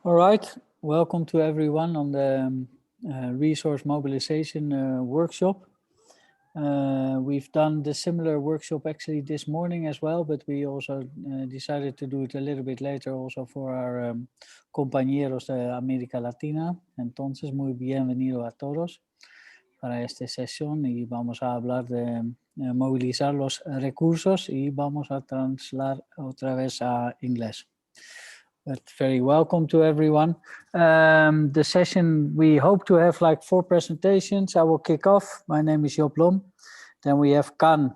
All right, welcome to everyone on the resource mobilization workshop. We've done the similar workshop actually this morning as well, but we also decided to do it a little bit later also for our compañeros de América Latina. Entonces, muy bienvenido a todos para esta sesión y vamos a hablar de movilizar los recursos y vamos a trasladar otra vez a inglés. But very welcome to everyone. The session, we hope to have like 4 presentations. I will kick off. My name is Jop Blom. Then we have Agha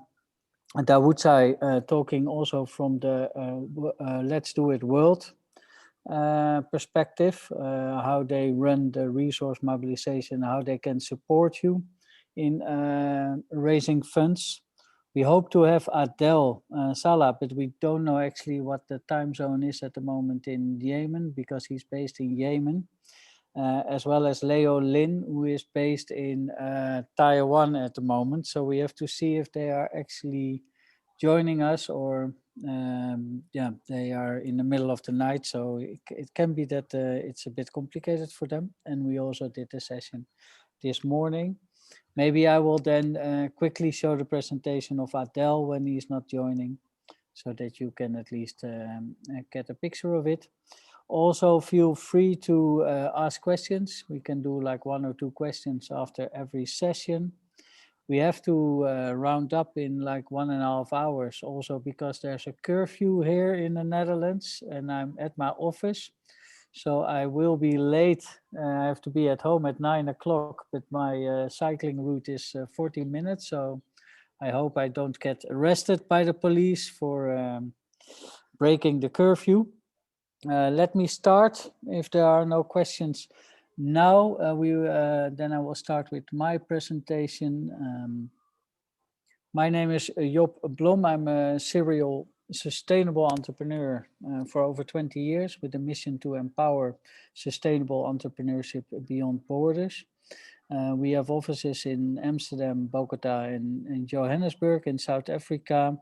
Dawoodzai talking also from the Let's Do It World perspective, how they run the resource mobilization, how they can support you in raising funds. We hope to have Adel, Salah, but we don't know actually what the time zone is at the moment in Yemen because he's based in Yemen, as well as Leo Lin, who is based in Taiwan at the moment. So we have to see if they are actually joining us or they are in the middle of the night. So it can be that it's a bit complicated for them. And we also did a session this morning. Maybe I will then quickly show the presentation of Adel when he's not joining, so that you can at least get a picture of it. Also, feel free to ask questions. We can do like 1 or 2 questions after every session. We have to round up in like 1.5 hours also because there's a curfew here in the Netherlands and I'm at my office. So I will be late. I have to be at home at 9 o'clock, but my cycling route is 14 minutes. So I hope I don't get arrested by the police for breaking the curfew. Let me start. If there are no questions now, then I will start with my presentation. My name is Jop Blom. I'm a serial sustainable entrepreneur for over 20 years with a mission to empower sustainable entrepreneurship beyond borders. We have offices in Amsterdam, Bogota, and Johannesburg in South Africa.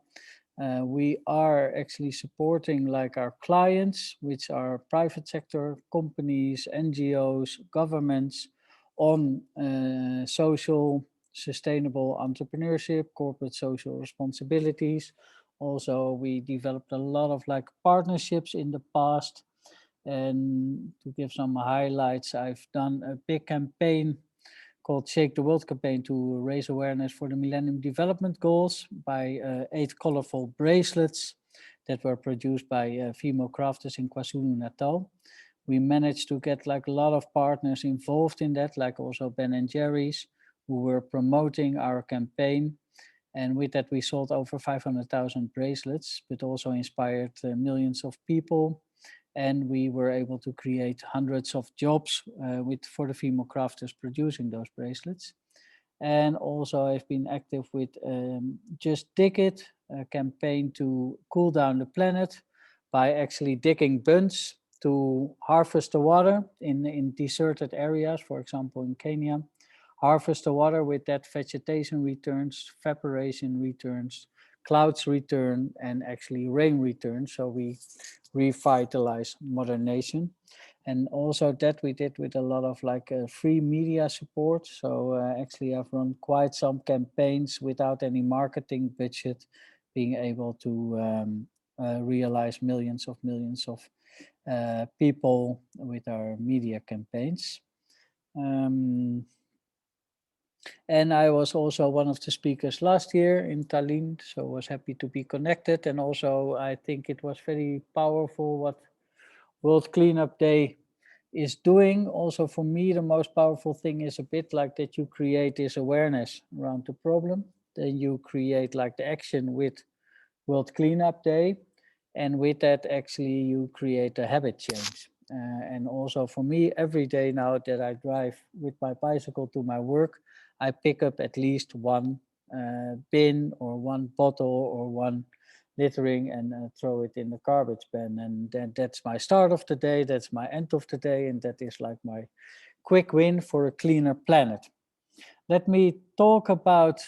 We are actually supporting like our clients, which are private sector companies, NGOs, governments on social sustainable entrepreneurship, corporate social responsibilities. Also, we developed a lot of like partnerships in the past. And to give some highlights, I've done a big campaign called Shake the World campaign to raise awareness for the Millennium Development Goals by 8 colorful bracelets that were produced by female crafters in KwaZulu-Natal. We managed to get like a lot of partners involved in that, like also Ben & Jerry's, who were promoting our campaign. And with that, we sold over 500,000 bracelets, but also inspired millions of people. And we were able to create hundreds of jobs for the female crafters producing those bracelets. And also I've been active with Just Dig It, a campaign to cool down the planet by actually digging bunds to harvest the water in deserted areas, for example, in Kenya. Harvest the water with that vegetation returns, evaporation returns, clouds return, and actually rain returns. So we revitalize Mother Nation. And also that we did with a lot of like free media support. So actually I've run quite some campaigns without any marketing budget, being able to realize millions of people with our media campaigns. And I was also one of the speakers last year in Tallinn, so was happy to be connected. And also I think it was very powerful what World Cleanup Day is doing. Also for me, the most powerful thing is a bit like that you create this awareness around the problem. Then you create like the action with World Cleanup Day. And with that, actually, you create a habit change. And also for me, every day now that I drive with my bicycle to my work, I pick up at least one bin or one bottle or one littering and throw it in the garbage bin. And then that's my start of the day, that's my end of the day, and that is like my quick win for a cleaner planet. Let me talk about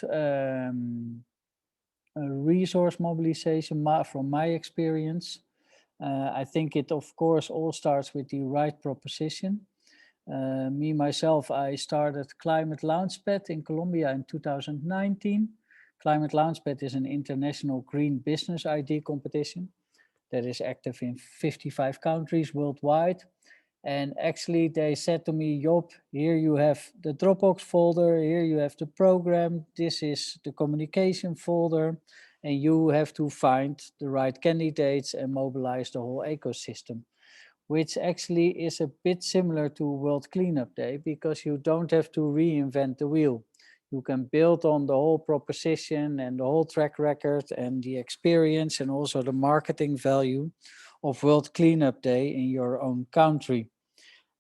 resource mobilization from my experience. I think it, of course, all starts with the right proposition. Me, myself, I started Climate Launchpad in Colombia in 2019. Climate Launchpad is an international green business idea competition that is active in 55 countries worldwide. And actually they said to me, Job, here you have the Dropbox folder, here you have the program, this is the communication folder, and you have to find the right candidates and mobilize the whole ecosystem, which actually is a bit similar to World Cleanup Day because you don't have to reinvent the wheel. You can build on the whole proposition and the whole track record and the experience and also the marketing value of World Cleanup Day in your own country.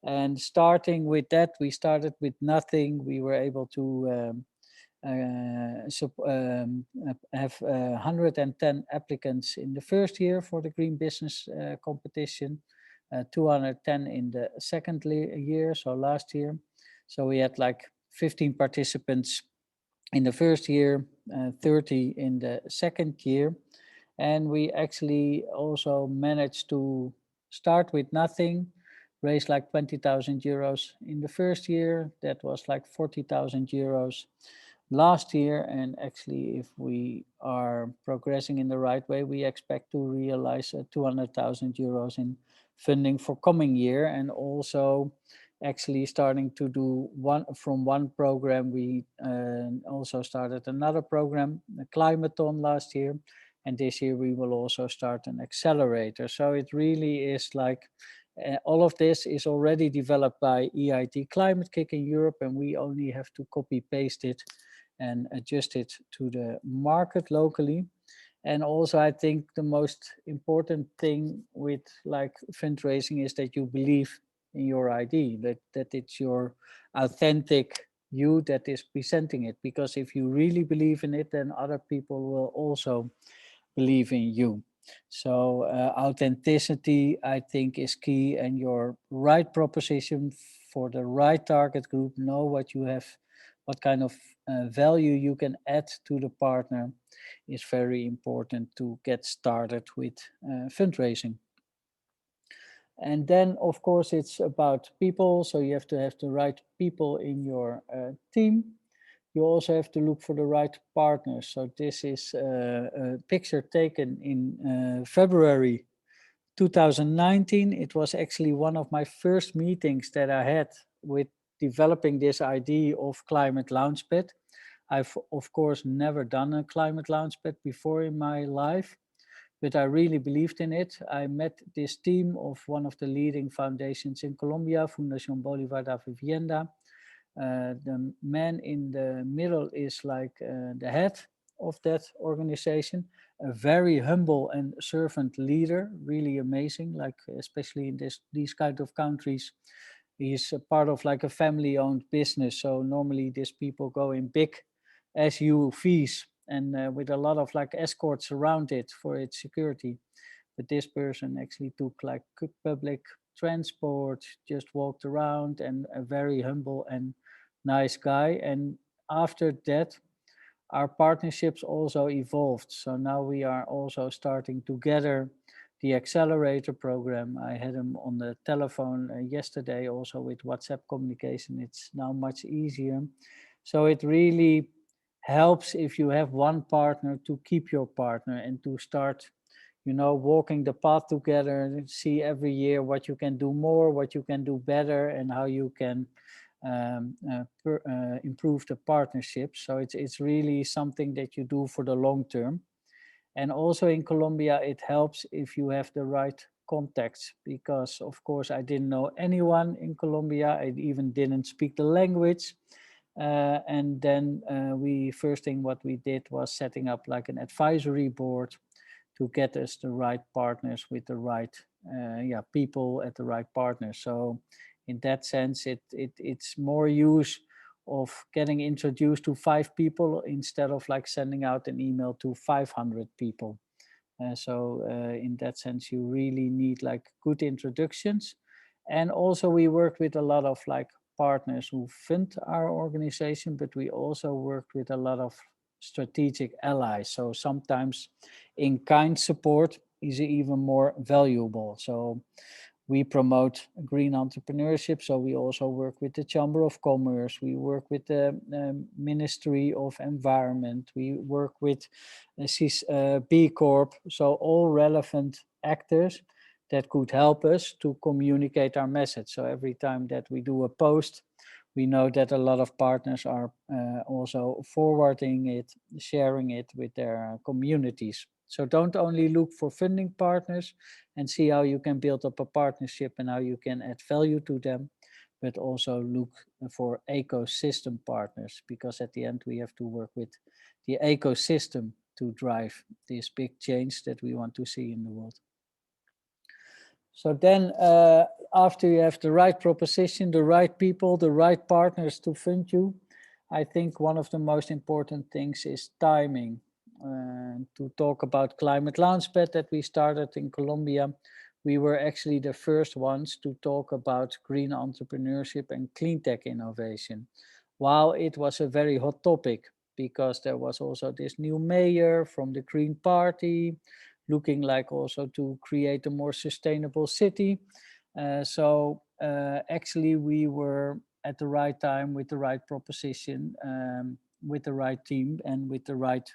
And starting with that, we started with nothing. We were able to have 110 applicants in the first year for the Green Business competition, 210 in the second year, so last year. So we had like 15 participants in the first year, 30 in the second year. And we actually also managed to start with nothing, raise like 20,000 euros in the first year. That was like 40,000 euros last year. And actually, if we are progressing in the right way, we expect to realize 200,000 euros in funding for coming year. And also actually starting to do one program. We also started another program, the Climaton last year. And this year we will also start an accelerator. So it really is like all of this is already developed by EIT Climate Kick in Europe, and we only have to copy paste it and adjust it to the market locally. And also, I think the most important thing with like fundraising is that you believe in your idea, that it's your authentic you that is presenting it. Because if you really believe in it, then other people will also believe in you. So authenticity, I think, is key, and your right proposition for the right target group, know what you have, what kind of value you can add to the partner is very important to get started with fundraising. And then, of course, it's about people. So you have to have the right people in your team. You also have to look for the right partners. So this is a picture taken in February 2019. It was actually one of my first meetings that I had with developing this idea of Climate Launchpad. I've, of course, never done a Climate Launchpad before in my life, but I really believed in it. I met this team of one of the leading foundations in Colombia, Fundación Bolívar da Vivienda. The man in the middle is like the head of that organization, a very humble and servant leader, really amazing, like especially in these kind of countries. He's a part of like a family-owned business. So normally these people go in big SUVs and with a lot of like escorts around it for its security. But this person actually took like public transport, just walked around, and a very humble and nice guy. And after that, our partnerships also evolved. So now we are also starting together the accelerator program. I had him on the telephone yesterday, also with WhatsApp communication. It's now much easier. So it really helps if you have one partner to keep your partner and to start, walking the path together, see every year what you can do more, what you can do better, and how you can improve the partnership. So it's really something that you do for the long term. And also in Colombia, it helps if you have the right contacts, because of course I didn't know anyone in Colombia. I even didn't speak the language. And then we first thing what we did was setting up like an advisory board to get us the right partners with the right people at the right partners. So in that sense, it's more use of getting introduced to 5 people instead of like sending out an email to 500 people. So in that sense, you really need like good introductions. And also we worked with a lot of like partners who fund our organization, but we also worked with a lot of strategic allies. So sometimes in kind support, is even more valuable. So we promote green entrepreneurship. So we also work with the Chamber of Commerce. We work with the Ministry of Environment. We work with B Corp. So all relevant actors that could help us to communicate our message. So every time that we do a post, we know that a lot of partners are also forwarding it, sharing it with their communities. So don't only look for funding partners and see how you can build up a partnership and how you can add value to them, but also look for ecosystem partners, because at the end we have to work with the ecosystem to drive this big change that we want to see in the world. So then after you have the right proposition, the right people, the right partners to fund you, I think one of the most important things is timing. To talk about Climate Launchpad that we started in Colombia, we were actually the first ones to talk about green entrepreneurship and clean tech innovation. While it was a very hot topic, because there was also this new mayor from the Green Party, looking like also to create a more sustainable city. Actually we were at the right time with the right proposition, with the right team and with the right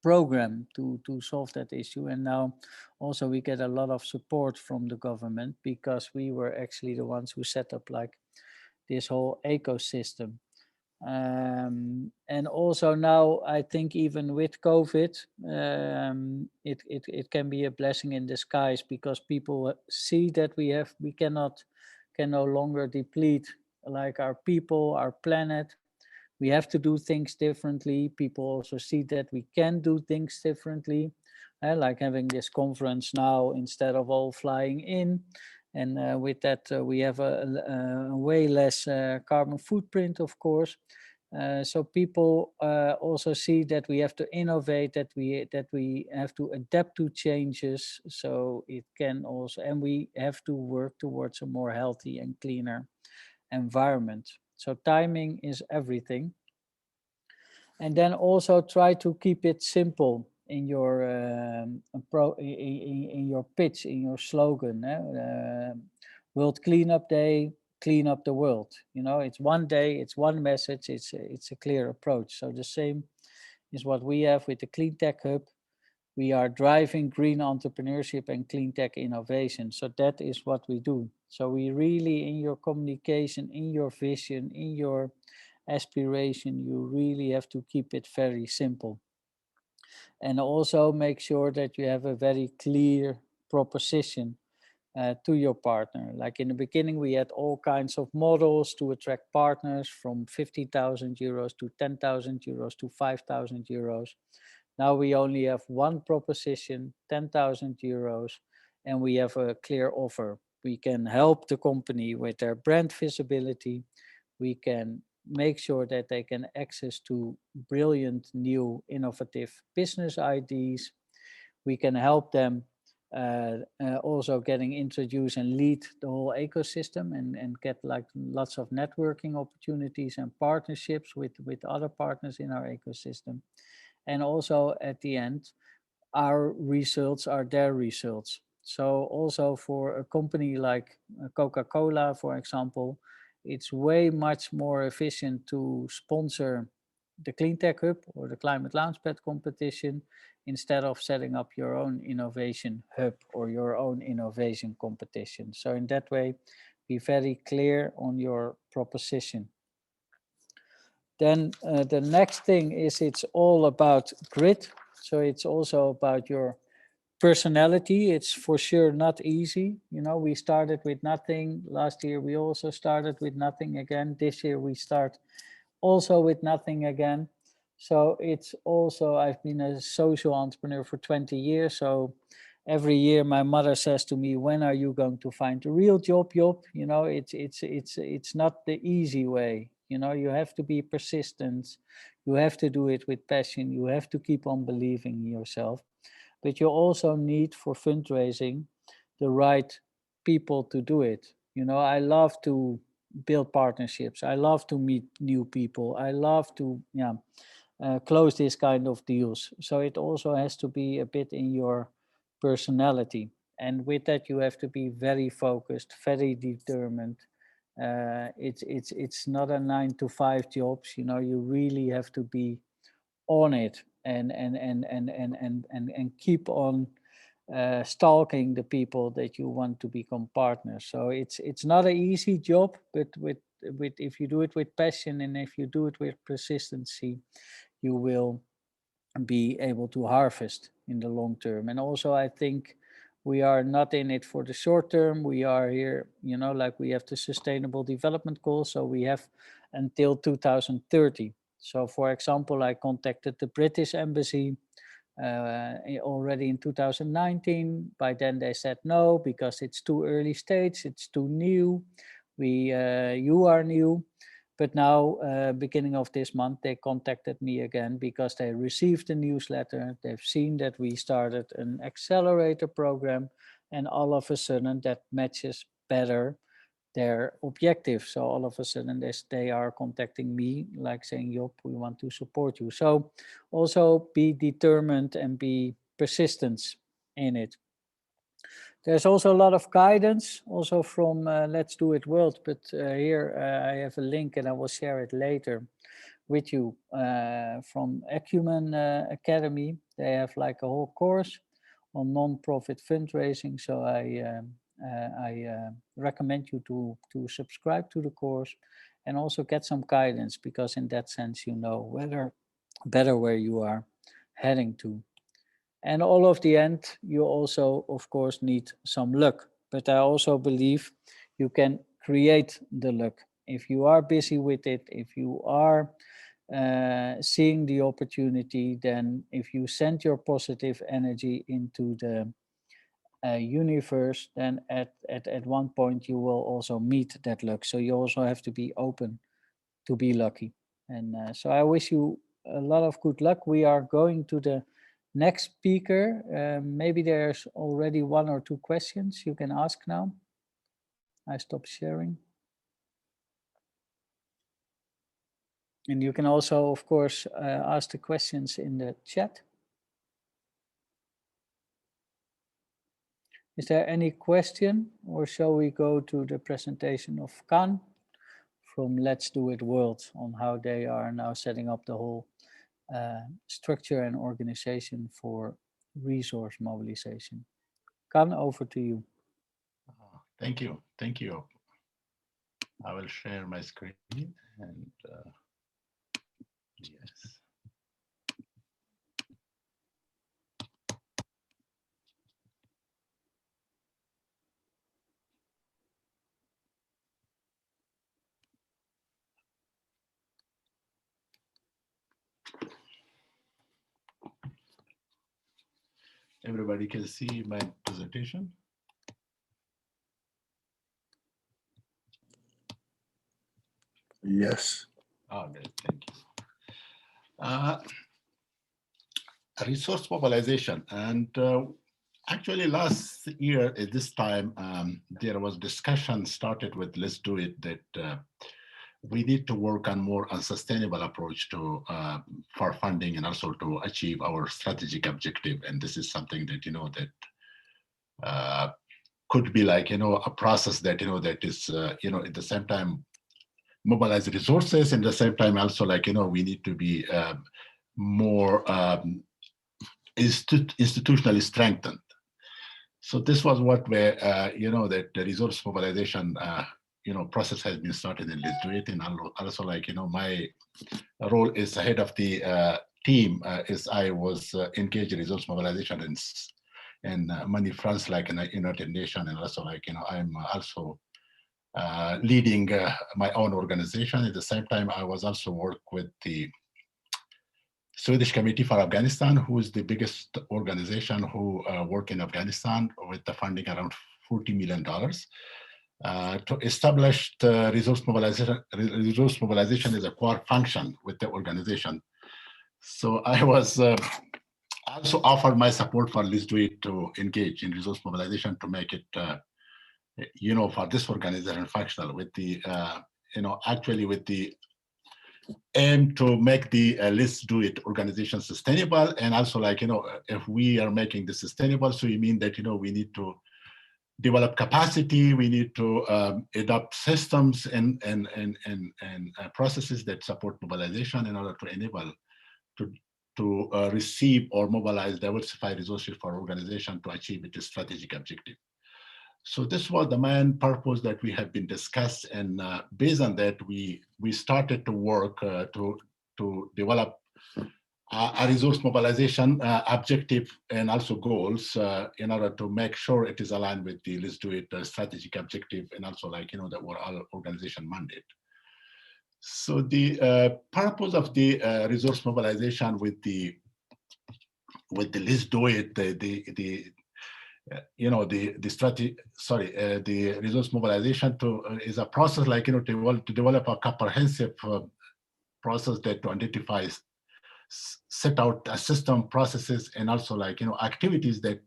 program to solve that issue. And now also we get a lot of support from the government, because we were actually the ones who set up like this whole ecosystem. And also now I think even with COVID, it can be a blessing in disguise, because people see that we can no longer deplete like our people, our planet. We have to do things differently. People also see that we can do things differently, like having this conference now instead of all flying in. And with that, we have a way less carbon footprint, of course. So people also see that we have to innovate, that we have to adapt to changes. So it can also, and we have to work towards a more healthy and cleaner environment. So timing is everything. And then also try to keep it simple in your in your pitch, in your slogan. World Cleanup Day, clean up the world. You know, it's one day, it's one message, it's a clear approach. So the same is what we have with the Clean Tech Hub. We are driving green entrepreneurship and clean tech innovation. So that is what we do. So we really, in your communication, in your vision, in your aspiration, you really have to keep it very simple. And also make sure that you have a very clear proposition to your partner. Like in the beginning, we had all kinds of models to attract partners, from 50,000 euros to 10,000 euros to 5,000 euros. Now we only have one proposition, 10,000 euros, and we have a clear offer. We can help the company with their brand visibility. We can make sure that they can access to brilliant, new, innovative business ideas. We can help them also getting introduced and lead the whole ecosystem, and get like lots of networking opportunities and partnerships with other partners in our ecosystem. And also at the end, our results are their results. So also for a company like Coca-Cola, for example, it's way much more efficient to sponsor the Clean Tech Hub or the Climate Launchpad competition, instead of setting up your own innovation hub or your own innovation competition. So in that way, be very clear on your proposition. Then the next thing is, it's all about grit. So it's also about your personality. It's for sure not easy. You know, we started with nothing. Last year, we also started with nothing again. This year, we start also with nothing again. So it's also, I've been a social entrepreneur for 20 years. So every year my mother says to me, when are you going to find the real job, Job? You know, it's not the easy way. You know, you have to be persistent. You have to do it with passion. You have to keep on believing in yourself. But you also need, for fundraising, the right people to do it. You know, I love to build partnerships. I love to meet new people. I love to close this kind of deals. So it also has to be a bit in your personality. And with that, you have to be very focused, very determined. It's not a 9 to 5 jobs. You know, you really have to be on it and keep on stalking the people that you want to become partners. So it's not an easy job, but with if you do it with passion and if you do it with persistency, you will be able to harvest in the long term. And also, I think we are not in it for the short term. We are here, you know, like we have the sustainable development goals. So we have until 2030. So, for example, I contacted the British embassy already in 2019. By then they said no, because it's too early stage, it's too new. You are new. But now, beginning of this month, they contacted me again because they received the newsletter. They've seen that we started an accelerator program, and all of a sudden that matches better their objective. So all of a sudden they are contacting me, like saying, Jop, we want to support you. So also be determined and be persistent in it. There's also a lot of guidance also from Let's Do It World, but here I have a link and I will share it later with you from Acumen Academy. They have like a whole course on non-profit fundraising. So I recommend you to subscribe to the course and also get some guidance, because in that sense, you know whether better where you are heading to. And all of the end, you also, of course, need some luck. But I also believe you can create the luck. If you are busy with it, if you are seeing the opportunity, then if you send your positive energy into the universe, then at one point you will also meet that luck. So you also have to be open to be lucky. And so I wish you a lot of good luck. We are going to the next speaker. Maybe there's already 1 or 2 questions you can ask now. I stop sharing. And you can also, of course, ask the questions in the chat. Is there any question, or shall we go to the presentation of Khan from Let's Do It World on how they are now setting up the whole structure and organization for resource mobilization? Khan, over to you. Thank you. Thank you. I will share my screen and yes. Everybody can see my presentation? Yes. Okay, thank you. Resource mobilization. And actually last year at this time, there was discussion started with Let's Do It that we need to work on more unsustainable approach to for funding and also to achieve our strategic objective. And this is something that, you know, that could be like, you know, a process that, you know, that is, you know, at the same time mobilize resources, and at the same time also like, you know, we need to be more institutionally strengthened. So this was what where, you know, that the resource mobilization, you know, process has been started in Let's Do It. And also like, you know, my role is head of the team is I was engaged in resource mobilization in many fronts, like in the United Nations, and also like, you know, I'm also leading my own organization. At the same time, I was also work with the Swedish Committee for Afghanistan, who is the biggest organization who work in Afghanistan with the funding around $40 million to establish the resource mobilization. Resource mobilization is a core function with the organization. So I was also offered my support for Let's Do It to engage in resource mobilization to make it, you know, for this organization functional with the, you know, actually with the aim to make the Let's Do It organization sustainable. And also, like, if we are making this sustainable, so you mean that, we need to develop capacity, we need to adopt systems and processes that support mobilization in order to enable to receive or mobilize diversified resources for organization to achieve its strategic objective. So this was the main purpose that we have been discussed, and based on that, we started to work to develop a resource mobilization objective and also goals in order to make sure it is aligned with the Let's Do It strategic objective, and also, like, the overall organization mandate. So the purpose of the resource mobilization with the Let's Do It, the resource mobilization is a process, like, to develop a comprehensive process that to identify, set out a system, processes, and also, like, activities that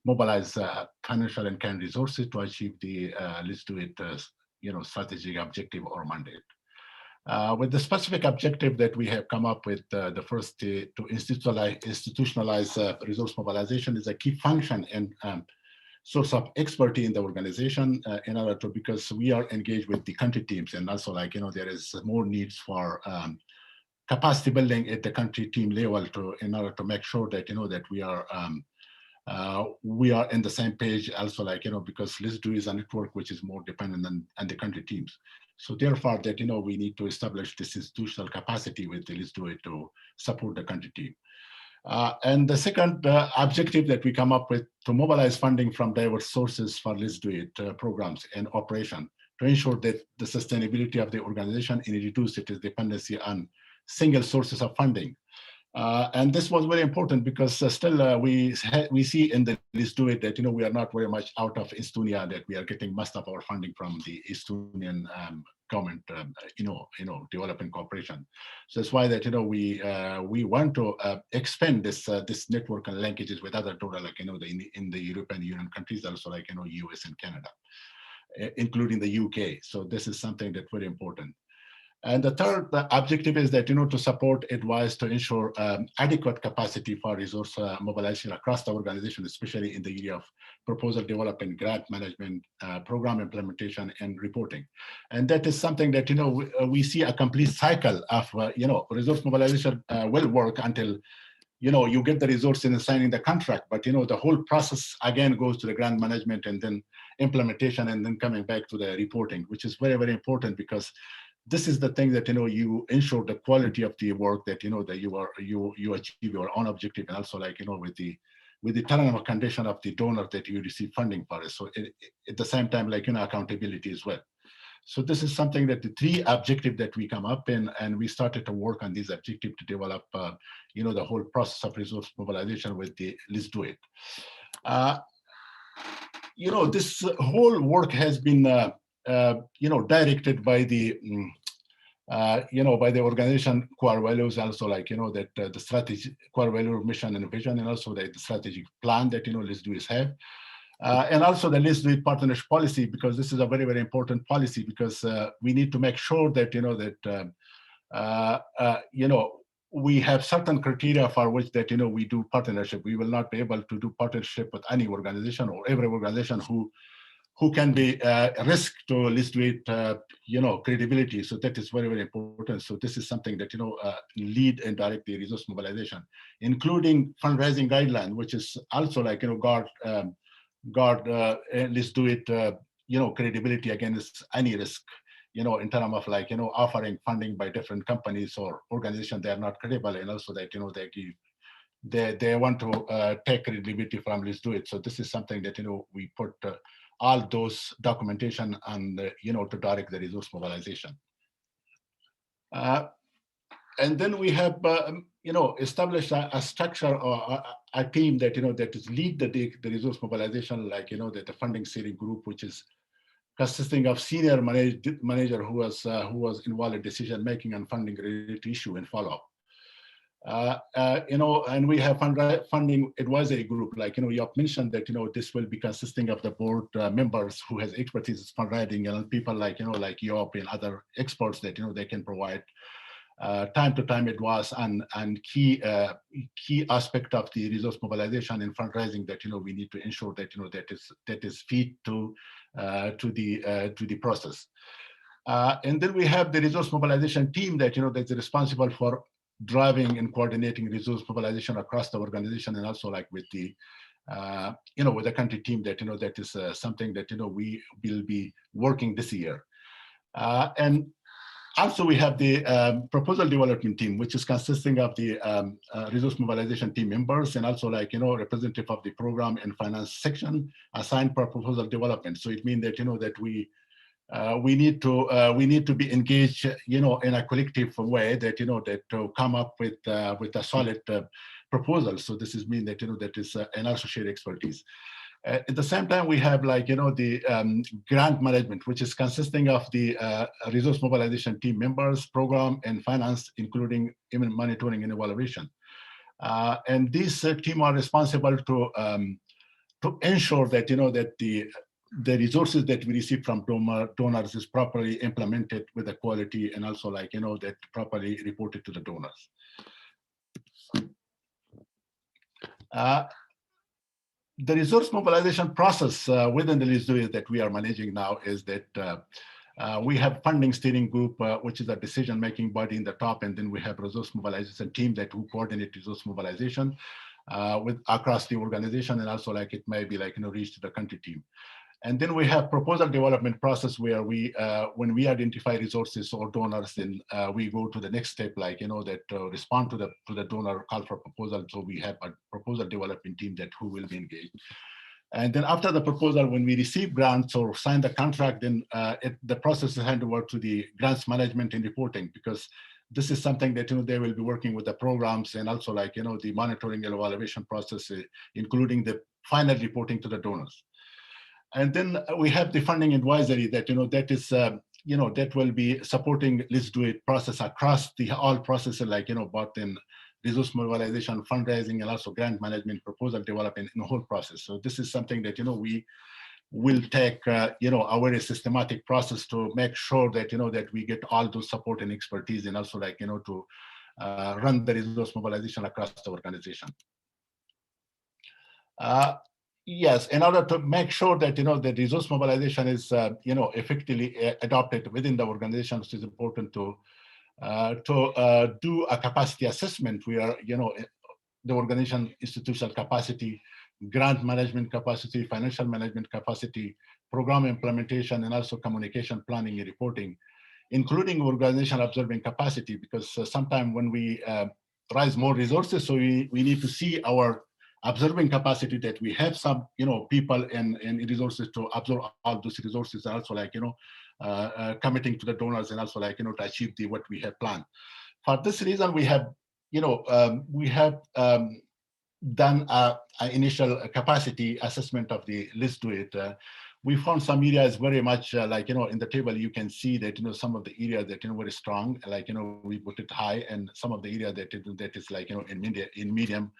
mobilize financial and kind resources to achieve the Let's Do It strategic objective or mandate. With the specific objective that we have come up with, the first to institutionalize resource mobilization is a key function and source of expertise in the organization in order to, because we are engaged with the country teams, and also, like, there is more needs for capacity building at the country team level in order to make sure that, that we are in the same page also, like, because Let's Do is a network which is more dependent on the country teams. So therefore that, we need to establish this institutional capacity with the Let's Do It to support the country team. And the second objective that we come up with, to mobilize funding from diverse sources for Let's Do It programs and operation to ensure that the sustainability of the organization and reduce its dependency on single sources of funding. And this was very important because still we see in the Let's Do It that, we are not very much out of Estonia, that we are getting most of our funding from the Estonian government, development cooperation. So that's why that, we want to expand this network and linkages with other donors, like, in the European Union countries, also, like, US and Canada, including the UK. So this is something that's very important. And the third objective is that, to support, advise, to ensure adequate capacity for resource mobilization across the organization, especially in the area of proposal development, grant management, program implementation, and reporting. And that is something that, we see a complete cycle of, resource mobilization will work until, you get the resource in signing the contract, but, the whole process again goes to the grant management and then implementation and then coming back to the reporting, which is very, very important, because this is the thing that, you ensure the quality of the work, that, that you achieve your own objective, and also, like, with the term of condition of the donor that you receive funding for it. So at the same time, like, accountability as well. So this is something that the three objectives that we come up in, and we started to work on these objectives to develop, the whole process of resource mobilization with the Let's Do It. This whole work has been, directed by the, by the organization core values, also, like, that the strategy, core value, mission, and vision, and also the strategic plan that, Let's Do It have. And also the Let's Do It partnership policy, because this is a very, very important policy, because we need to make sure that, we have certain criteria for which that, we do partnership. We will not be able to do partnership with any organization or every organization who can be risk to Let's Do It, credibility. So that is very, very important. So this is something that, lead and direct the resource mobilization, including fundraising guideline, which is also, like, Let's Do It, credibility against any risk, in terms of, like, offering funding by different companies or organizations, they are not credible, and also that, they want to take credibility from Let's Do It. So this is something that, we put all those documentation and, to direct the resource mobilization. And then we have, established a structure or a team that, that is lead the resource mobilization, like, the funding steering group, which is consisting of senior manager who was involved in decision making and funding related issue and follow up. And we have funding advisory group, like, you mentioned that, this will be consisting of the board members who has expertise in fundraising, and people like, like Jop and other experts that, they can provide time to time it was and key aspect of the resource mobilization and fundraising that we need to ensure that that is feed to the process. And then we have the resource mobilization team that that's responsible for driving and coordinating resource mobilization across the organization, and also like with the with the country team that that is something that we will be working this year. And also we have the proposal development team, which is consisting of the resource mobilization team members, and also like representative of the program and finance section assigned for proposal development. So it means that that we need to be engaged in a collective way that that to come up with a solid proposal. So this is mean that that is an associated expertise. At the same time, we have like the grant management, which is consisting of the resource mobilization team members, program and finance, including even monitoring and evaluation. And these team are responsible to ensure that that the resources that we receive from donors is properly implemented with the quality, and also like that properly reported to the donors. The resource mobilization process within the LDIW that we are managing now is that we have funding steering group, which is a decision-making body in the top, and then we have resource mobilization team that who coordinate resource mobilization with across the organization, and also like it may be like reach to the country team. And then we have proposal development process where we, when we identify resources or donors, then we go to the next step, like that respond to the donor call for proposal. So we have a proposal development team that who will be engaged. And then after the proposal, when we receive grants or sign the contract, then the process is handed over to the grants management and reporting, because this is something that they will be working with the programs, and also like the monitoring and evaluation process, including the final reporting to the donors. And then we have the funding advisory that that is that will be supporting Let's Do It process across the all processes, like both in resource mobilization, fundraising, and also grant management, proposal development in the whole process. So this is something that we will take a very systematic process to make sure that that we get all those support and expertise, and also like to run the resource mobilization across the organization. Yes, in order to make sure that the resource mobilization is effectively adopted within the organization, it is important to do a capacity assessment where the organization institutional capacity, grant management capacity, financial management capacity, program implementation, and also communication planning and reporting, including organization observing capacity, because sometimes when we raise more resources, so we need to see our observing capacity, that we have some people and resources to absorb all those resources, and also like committing to the donors, and also like to achieve what we have planned. For this reason, we have done an initial capacity assessment of the Let's Do It. We found some areas very much like in the table you can see that some of the areas that very strong, like we put it high, and some of the areas that is like in medium,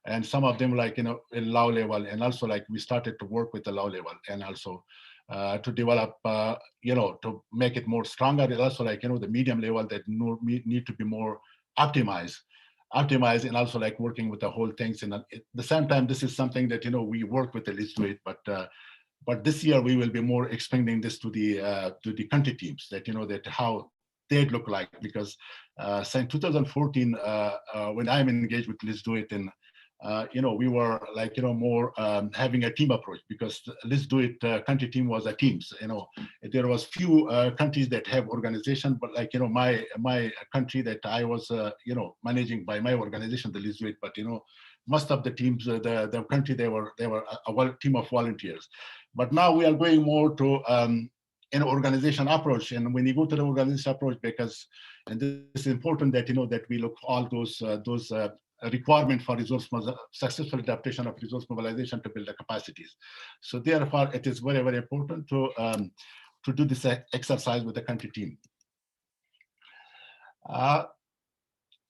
and some of them like in low level, and also like we started to work with the low level, and also to develop to make it more stronger, and also like the medium level that need to be more optimized, and also like working with the whole things. And at the same time, this is something that we work with the Let's Do It, but this year we will be more expanding this to the country teams, that that how they'd look like, because since 2014 when I'm engaged with Let's Do It, and we were like more having a team approach, because Let's Do It country team was a teams. There was few countries that have organization, but like my country that I was managing by my organization, the Let's Do It, but most of the teams, the country, they were a team of volunteers. But now we are going more to an organization approach. And when you go to the organization approach, because and this is important that that we look all those requirement for successful adaptation of resource mobilization to build the capacities. So therefore, it is very, very important to do this exercise with the country team.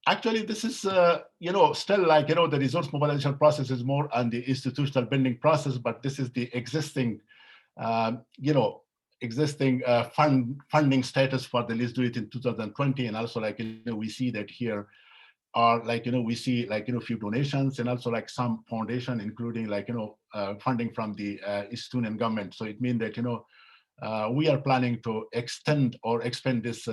Actually, this is still like the resource mobilization process is more on the institutional building process, but this is the existing existing funding status for the Let's Do It in 2020, and also like we see that here are like we see like few donations and also like some foundation, including like funding from the Estonian government. So it means that we are planning to extend or expand this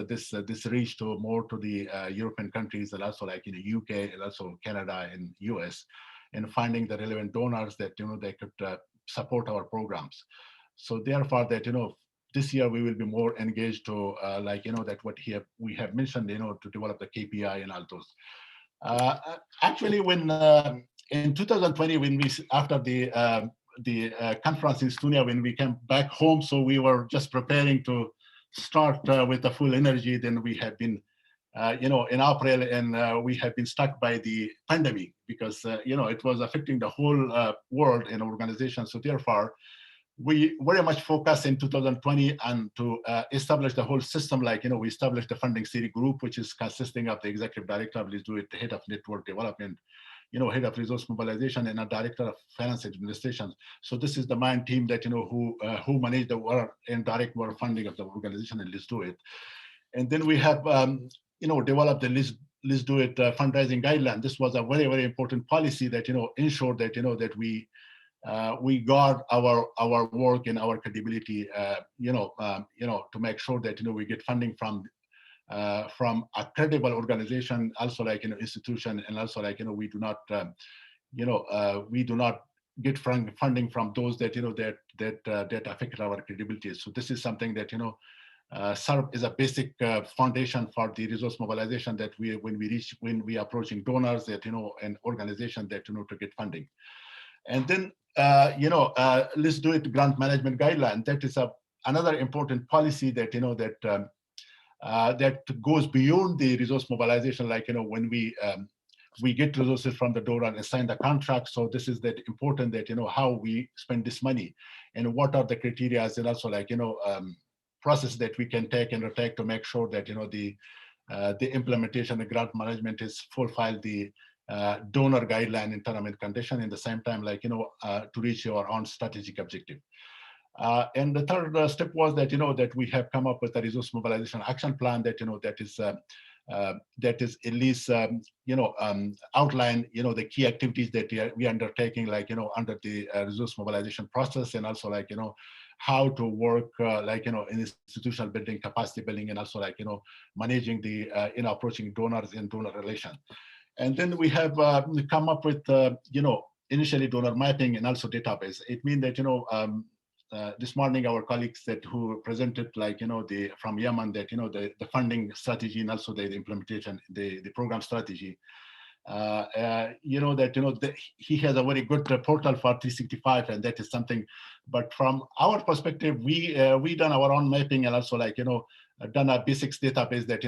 reach to more to the European countries, and also like in the UK and also Canada and US, and finding the relevant donors that they could support our programs. So therefore that this year we will be more engaged to like that what we have mentioned to develop the KPI and all those. Actually, when in 2020, when we after the conference in Estonia, when we came back home, so we were just preparing to start with the full energy. Then we have been, in April, and we have been stuck by the pandemic because it was affecting the whole world and organization. So therefore, we very much focused in 2020 and to establish the whole system. Like, we established the funding city group, which is consisting of the executive director of Let's Do It, the head of network development, head of resource mobilization, and a director of finance administration. So this is the main team that, who manage the work and direct work funding of the organization and Let's Do It. And then we have, developed the Let's Do It fundraising guideline. This was a very, very important policy that, ensured that, that we guard our work and our credibility, to make sure that we get funding from a credible organization, also like institution, and also like we do not get funding from those that that affect our credibility. So this is something that serve as a basic foundation for the resource mobilization that when we approaching donors that an organization that to get funding. And then Let's Do It grant management guideline. That is another important policy that that goes beyond the resource mobilization. Like when we get resources from the donor and sign the contract. So this is that important that how we spend this money and what are the criteria, and also like process that we can take and retake to make sure that the implementation, the grant management is fulfill the donor guideline and term and condition, in the same time like to reach your own strategic objective. And the third step was that that we have come up with a resource mobilization action plan that that is at least outline the key activities that we are undertaking, like under the resource mobilization process, and also like how to work like in institutional building, capacity building, and also like managing the approaching donors and donor relation. And then we have come up with initially donor mapping and also database. It means that this morning our colleagues that who presented like from Yemen that the funding strategy and also the implementation, the program strategy. He has a very good portal for 365, and that is something. But from our perspective, we done our own mapping and also like done a basics database that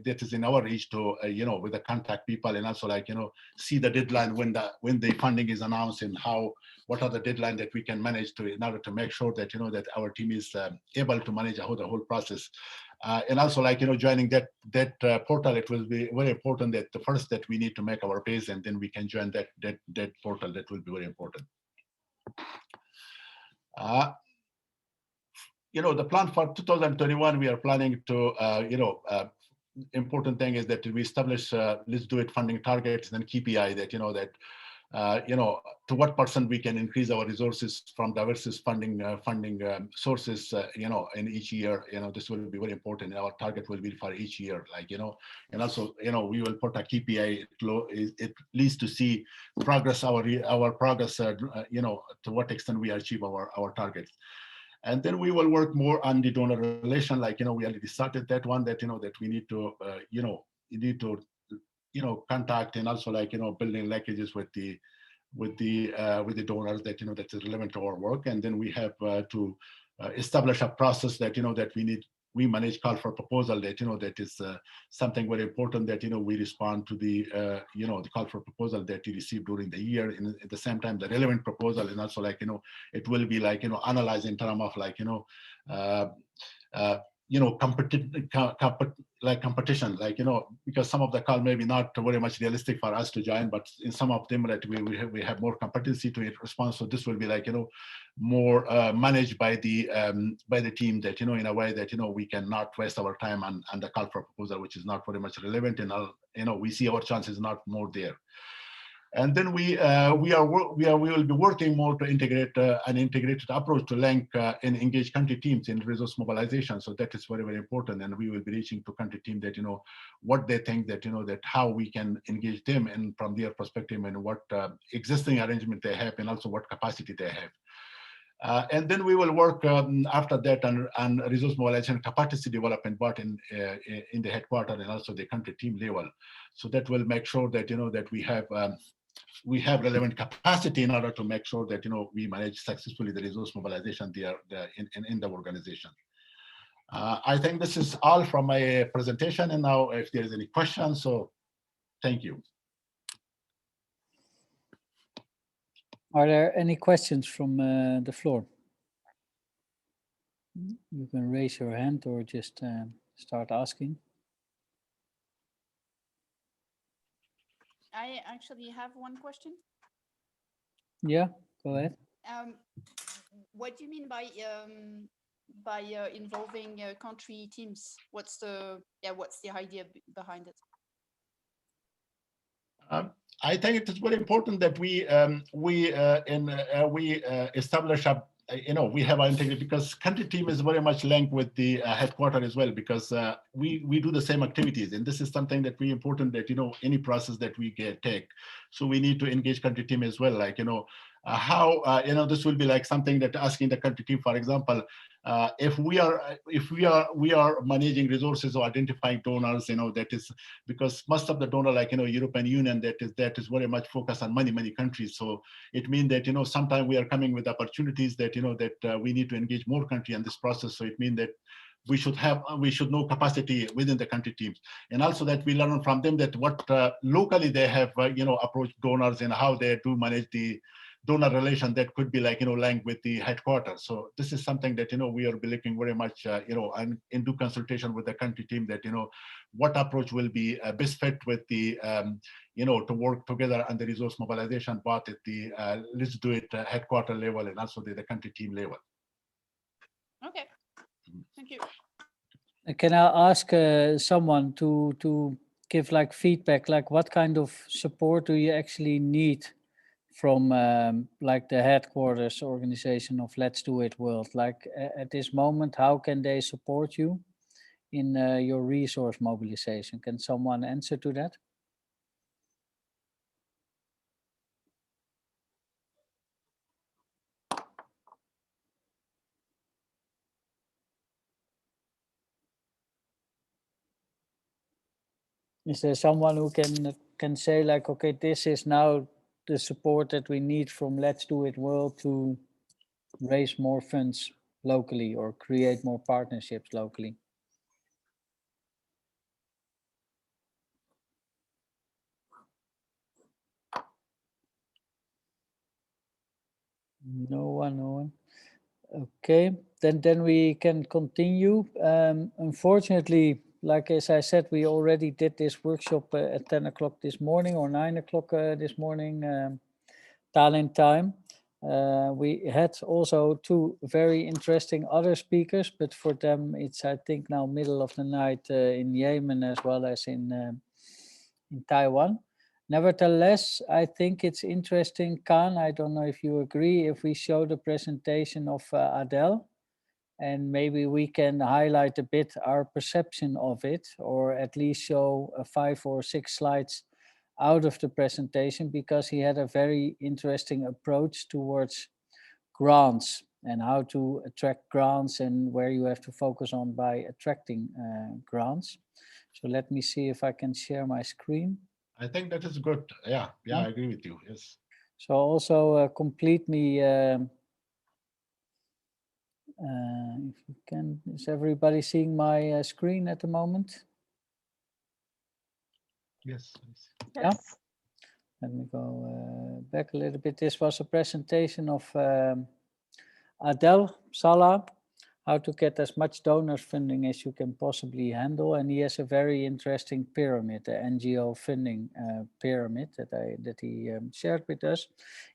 that is in our reach to with the contact people, and also like see the deadline when the funding is announced, and what are the deadline that we can manage to in order to make sure that that our team is able to manage the whole process. And also like joining that portal, it will be very important that the first that we need to make our base, and then we can join that portal. That will be very important. The plan for 2021, we are planning to important thing is that we establish Let's Do It funding targets and KPI that to what percent we can increase our resources from diverse funding sources in each year. This will be very important. Our target will be for each year, like and also we will put a KPI at least to see progress, our progress, to what extent we achieve our targets. And then we will work more on the donor relation, like we already started that one, that that we need to contact, and also like building linkages with the donors that that is relevant to our work. And then we have to establish a process that that we manage call for proposal, that that is something very important, that we respond to the the call for proposal that you receive during the year, and at the same time the relevant proposal, and also like it will be like analyzed in terms of like competition, because some of the call maybe not very much realistic for us to join, but in some of them that we have more competency to respond. So this will be more managed by the team, that in a way that we cannot waste our time and the call for proposal, which is not very much relevant, and we see our chances not more there. And then we will be working more to integrate an integrated approach to link and engage country teams in resource mobilization. So that is very, very important. And we will be reaching to country team that what they think, that that how we can engage them and from their perspective, and what existing arrangement they have, and also what capacity they have. And then we will work after that on resource mobilization capacity development, but in the headquarters and also the country team level. So that will make sure that that we have relevant capacity in order to make sure that we manage successfully the resource mobilization there in the organization. I think this is all from my presentation, and now if there is any questions, so thank you. Are there any questions from the floor? You can raise your hand or just start asking. I actually have one question. Yeah, go ahead. What do you mean by involving country teams? What's the idea behind it? I think it is very important that we establish a we have our integrity, because country team is very much linked with the headquarters as well, because we do the same activities, and this is something that we important that any process that we take. So we need to engage country team as well, how this will be something that asking the country team, for example, if we are managing resources or identifying donors, that is because most of the donor, European Union, that is very much focused on many countries. So it means that sometimes we are coming with opportunities that that we need to engage more country in this process. So it means that we should know capacity within the country teams, and also that we learn from them that what locally they have approached donors and how they do manage the donor relation that could be linked with the headquarters. So this is something that we are looking very much and into consultation with the country team, that what approach will be best fit with the to work together on the resource mobilization, but at the let's do it headquarter level and also the country team level. Okay, thank you. Can I ask someone to give feedback, what kind of support do you actually need from the headquarters organization of Let's Do It World? At this moment, how can they support you in your resource mobilization? Can someone answer to that? Is there someone who can say okay, this is now the support that we need from Let's Do It World to raise more funds locally or create more partnerships locally? No one. Okay, then we can continue. Unfortunately, as I said, we already did this workshop at 10 o'clock this morning or 9 o'clock this morning, Tallinn time. We had also two very interesting other speakers, but for them it's, I think, now middle of the night in Yemen as well as in Taiwan. Nevertheless, I think it's interesting, Khan, I don't know if you agree, if we show the presentation of Adel, and maybe we can highlight a bit our perception of it, or at least show 5 or 6 slides out of the presentation, because he had a very interesting approach towards grants and how to attract grants and where you have to focus on by attracting grants. So let me see if I can share my screen. I think that is good. Yeah, I agree with you. Yes. So also complete me, if you can. Is everybody seeing my screen at the moment? Yes. Yeah. Let me go back a little bit. This was a presentation of Adel, Salah, how to get as much donors funding as you can possibly handle. And he has a very interesting pyramid, the NGO funding pyramid that he shared with us.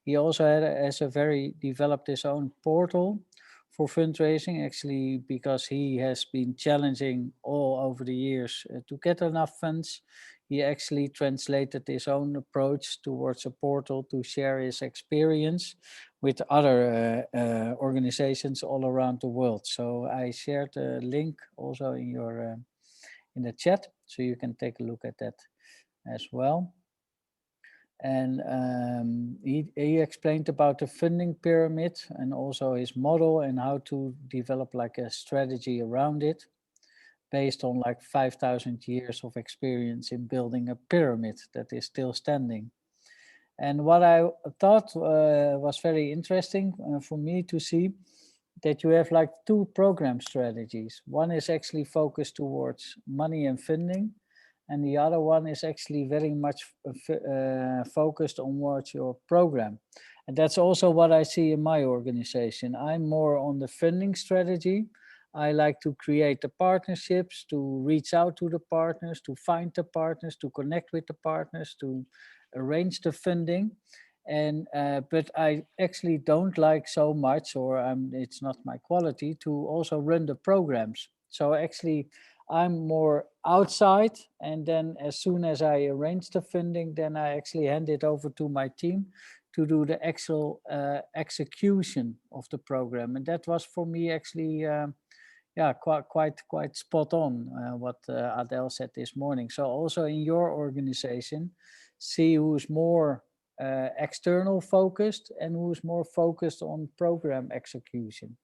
He also has a very developed his own portal for fundraising, actually, because he has been challenging all over the years to get enough funds. He actually translated his own approach towards a portal to share his experience with other organizations all around the world. So I shared a link also in your in the chat, so you can take a look at that as well. And he explained about the funding pyramid and also his model and how to develop like a strategy around it based on like 5,000 years of experience in building a pyramid that is still standing. And what I thought was very interesting for me to see that you have like two program strategies. One is actually focused towards money and funding, and the other one is actually very much focused on what your program. And that's also what I see in my organization. I'm more on the funding strategy. I like to create the partnerships, to reach out to the partners, to find the partners, to connect with the partners, to arrange the funding. And but I actually don't like so much, or it's not my quality, to also run the programs. So actually I'm more outside, and then as soon as I arrange the funding, then I actually hand it over to my team to do the actual execution of the program. And that was for me actually yeah, quite spot on what Adel said this morning. So also in your organization, see who's more external focused and who's more focused on program execution.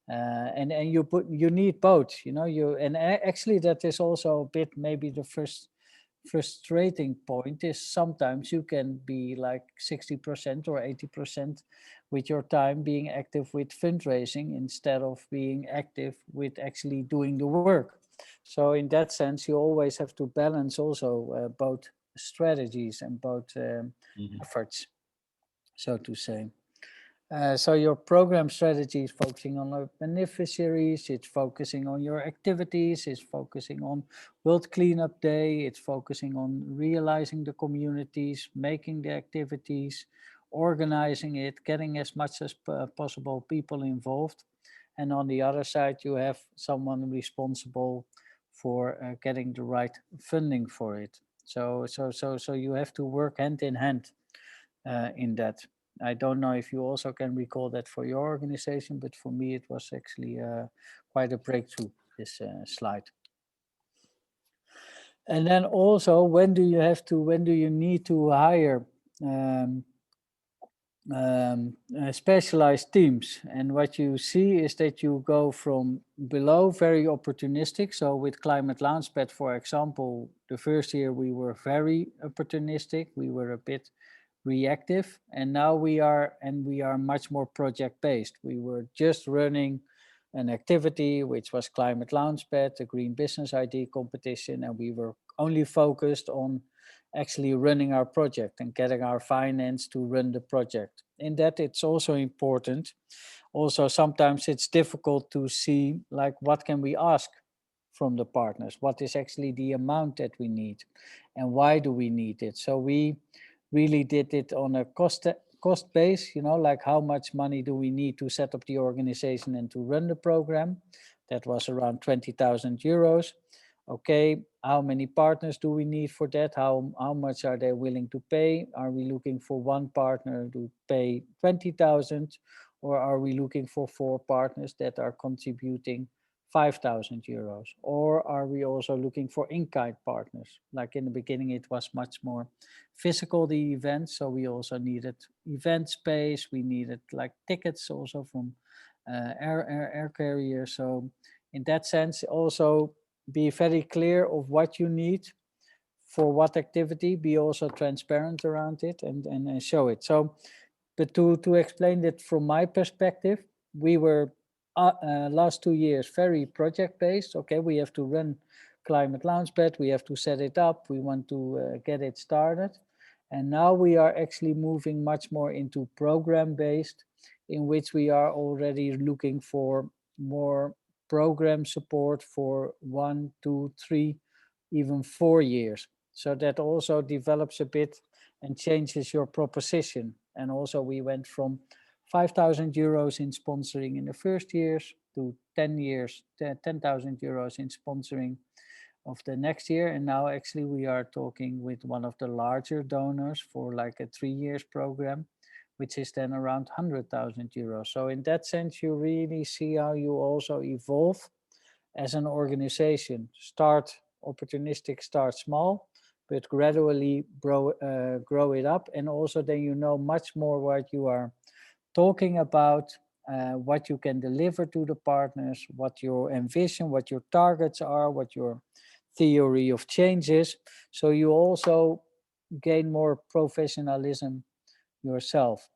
And you need both, you know. Actually that is also a bit maybe the first frustrating point is sometimes you can be like 60% or 80% with your time being active with fundraising instead of being active with actually doing the work. So in that sense, you always have to balance also both strategies and both efforts, so to say. So your program strategy is focusing on the beneficiaries, it's focusing on your activities, it's focusing on World Cleanup Day, it's focusing on realizing the communities, making the activities, organizing it, getting as much as possible people involved. And on the other side, you have someone responsible for getting the right funding for it. So you have to work hand in hand in that. I don't know if you also can recall that for your organization, but for me it was actually quite a breakthrough, this slide. And then also, when do you need to hire specialized teams? And what you see is that you go from below, very opportunistic. So with Climate Launchpad, for example, the first year we were very opportunistic. We were a bit reactive, and now we are much more project based. We were just running an activity which was Climate Launchpad, a green business idea competition, and we were only focused on actually running our project and getting our finance to run the project. In that, it's also important. Also, sometimes it's difficult to see like what can we ask from the partners, what is actually the amount that we need and why do we need it. So we really did it on a cost base, you know, like how much money do we need to set up the organization and to run the program. That was around 20,000 euros. Okay, how many partners do we need for that? How much are they willing to pay? Are we looking for one partner to pay 20,000, or are we looking for 4 partners that are contributing 5,000 euros? Or are we also looking for in-kind partners? Like in the beginning, it was much more physical, the event. So we also needed event space. We needed like tickets also from air carriers. So in that sense, also be very clear of what you need for what activity, be also transparent around it and show it. So, but to explain that from my perspective, we were last 2 years very project based. Okay, we have to run Climate Launchpad, we have to set it up, we want to get it started. And now we are actually moving much more into program based, in which we are already looking for more program support for 1, 2, 3, even 4 years. So that also develops a bit and changes your proposition. And also we went from 5,000 euros in sponsoring in the first years to 10 years, 10,000 euros in sponsoring of the next year. And now actually we are talking with one of the larger donors for like a 3 years program, which is then around 100,000 euros. So in that sense, you really see how you also evolve as an organization. Start opportunistic, start small, but gradually grow it up. And also then you know much more what you are talking about, what you can deliver to the partners, what your ambition, what your targets are, what your theory of change is. So you also gain more professionalism yourself.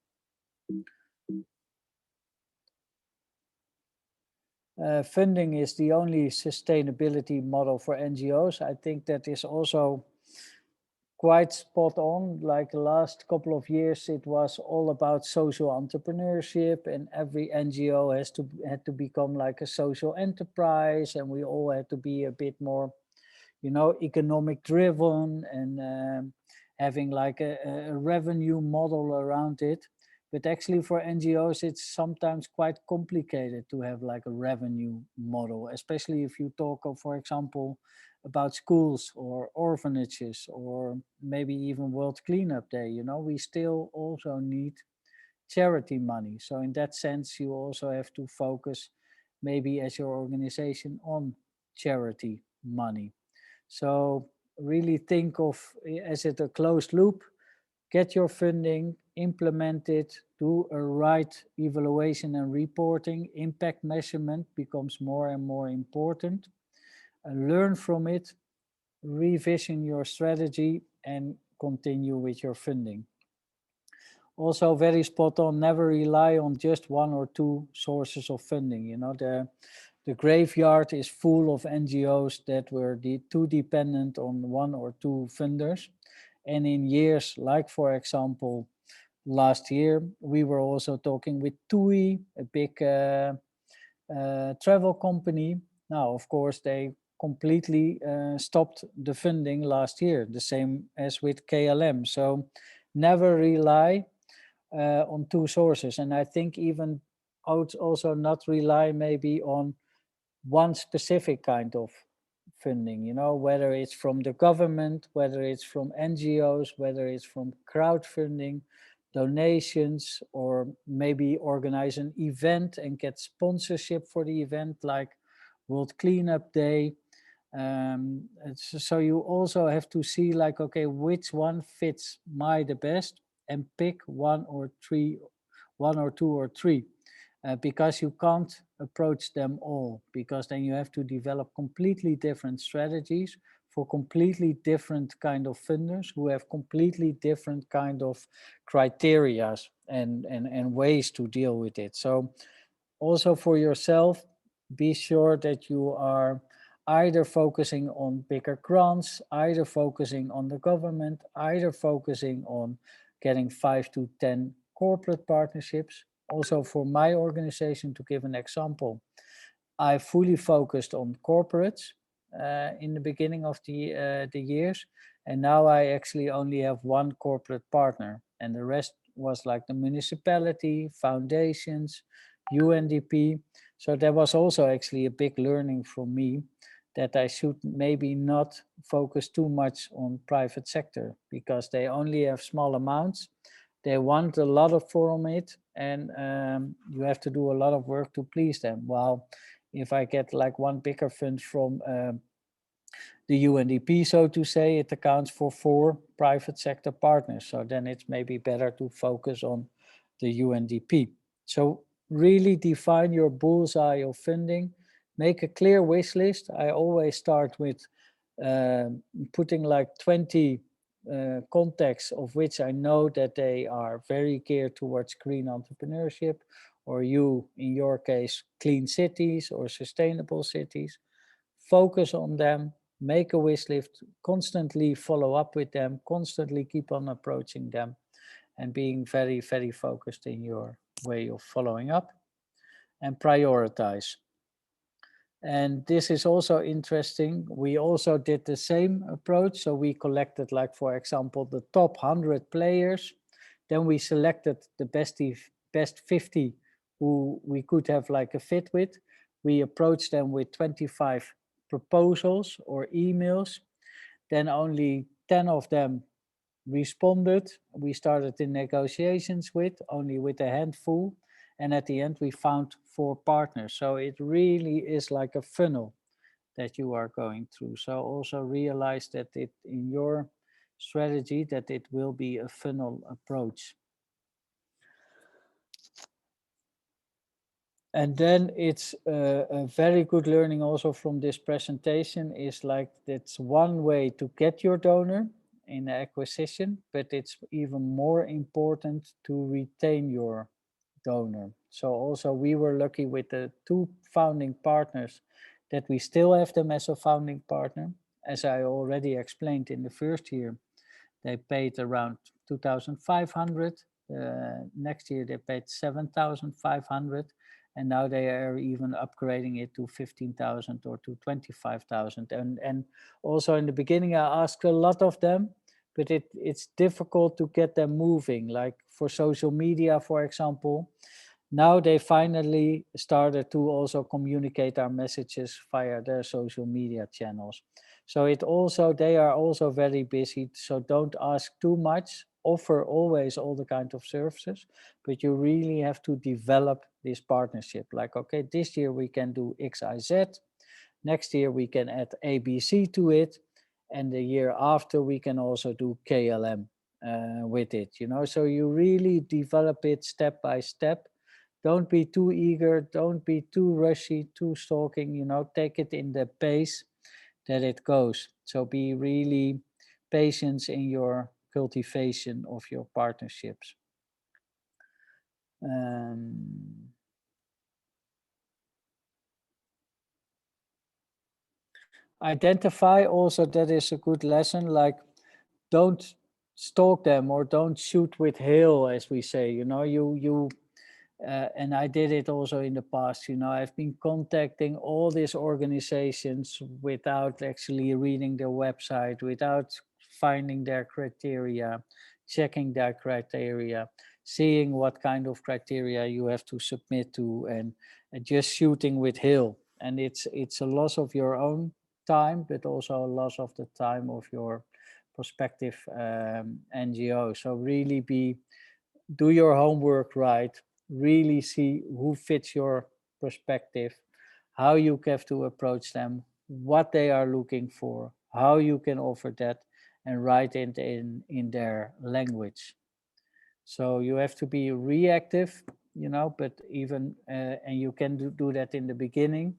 Funding is the only sustainability model for NGOs. I think that is also quite spot on. Like the last couple of years, it was all about social entrepreneurship, and every NGO had to become like a social enterprise, and we all had to be a bit more, you know, economic driven, and having like a revenue model around it. But actually for NGOs, it's sometimes quite complicated to have like a revenue model, especially if you talk of, for example, about schools or orphanages or maybe even World Cleanup Day. You know, we still also need charity money. So in that sense, you also have to focus maybe as your organization on charity money. So really think of as it a closed loop, get your funding, implement it, do a right evaluation and reporting. Impact measurement becomes more and more important. And learn from it, revision your strategy, and continue with your funding. Also very spot on, never rely on just one or two sources of funding. You know, the graveyard is full of NGOs that were too dependent on one or two funders. And in years like, for example, last year, we were also talking with TUI, a big travel company. Now, of course, they completely stopped the funding last year, the same as with KLM. So never rely on two sources. And I think even also not rely maybe on one specific kind of funding, you know, whether it's from the government, whether it's from NGOs, whether it's from crowdfunding, donations, or maybe organize an event and get sponsorship for the event, like World Cleanup Day. So you also have to see like, okay, which one fits the best, and pick one or two or three. Because you can't approach them all, because then you have to develop completely different strategies for completely different kind of funders who have completely different kind of criteria and ways to deal with it. So also for yourself, be sure that you are either focusing on bigger grants, either focusing on the government, either focusing on getting 5 to 10 corporate partnerships. Also for my organization, to give an example, I fully focused on corporates in the beginning of the years. And now I actually only have one corporate partner, and the rest was like the municipality, foundations, UNDP. So there was also actually a big learning from me that I should maybe not focus too much on private sector, because they only have small amounts. They want a lot from it, and you have to do a lot of work to please them. While if I get like one bigger fund from the UNDP, so to say, it accounts for 4 private sector partners. So then it's maybe better to focus on the UNDP. So really define your bullseye of funding, make a clear wish list. I always start with putting like 20 contacts of which I know that they are very geared towards green entrepreneurship, or you, in your case, clean cities or sustainable cities. Focus on them, make a wish list, constantly follow up with them, constantly keep on approaching them, and being very, very focused in your way of following up, and prioritize. And this is also interesting. We also did the same approach. So we collected, like, for example, the top 100 players. Then we selected the best 50 who we could have like a fit with. We approached them with 25 proposals or emails. Then only 10 of them responded. We started in negotiations with only with a handful. And at the end, we found 4 partners. So it really is like a funnel that you are going through. So also realize that it in your strategy that it will be a funnel approach. And then it's a very good learning also from this presentation is like that's one way to get your donor in acquisition, but it's even more important to retain your donor. So also we were lucky with the 2 founding partners that we still have them as a founding partner. As I already explained in the first year, they paid around 2,500. Next year they paid 7,500. And now they are even upgrading it to 15,000 or to 25,000. And also in the beginning, I asked a lot of them, but it's difficult to get them moving. Like for social media, for example, now they finally started to also communicate our messages via their social media channels. So they are also very busy. So don't ask too much. Offer always all the kind of services, but you really have to develop this partnership. Like, okay, this year we can do X, Y, Z. Next year we can add ABC to it. And the year after we can also do KLM with it, So you really develop it step by step. Don't be too eager. Don't be too rushy, too stalking, take it in the pace that it goes. So be really patient in your cultivation of your partnerships. Identify also, that is a good lesson, like don't stalk them or don't shoot with hail, as we say, and I did it also in the past, I've been contacting all these organizations without actually reading their website, without finding their criteria, checking their criteria, seeing what kind of criteria you have to submit to, and just shooting with hail. And it's a loss of your own time, but also a loss of the time of your prospective NGO. So really do your homework right, really see who fits your perspective, how you have to approach them, what they are looking for, how you can offer that, and write it in their language. So you have to be reactive, but even, and you can do that in the beginning,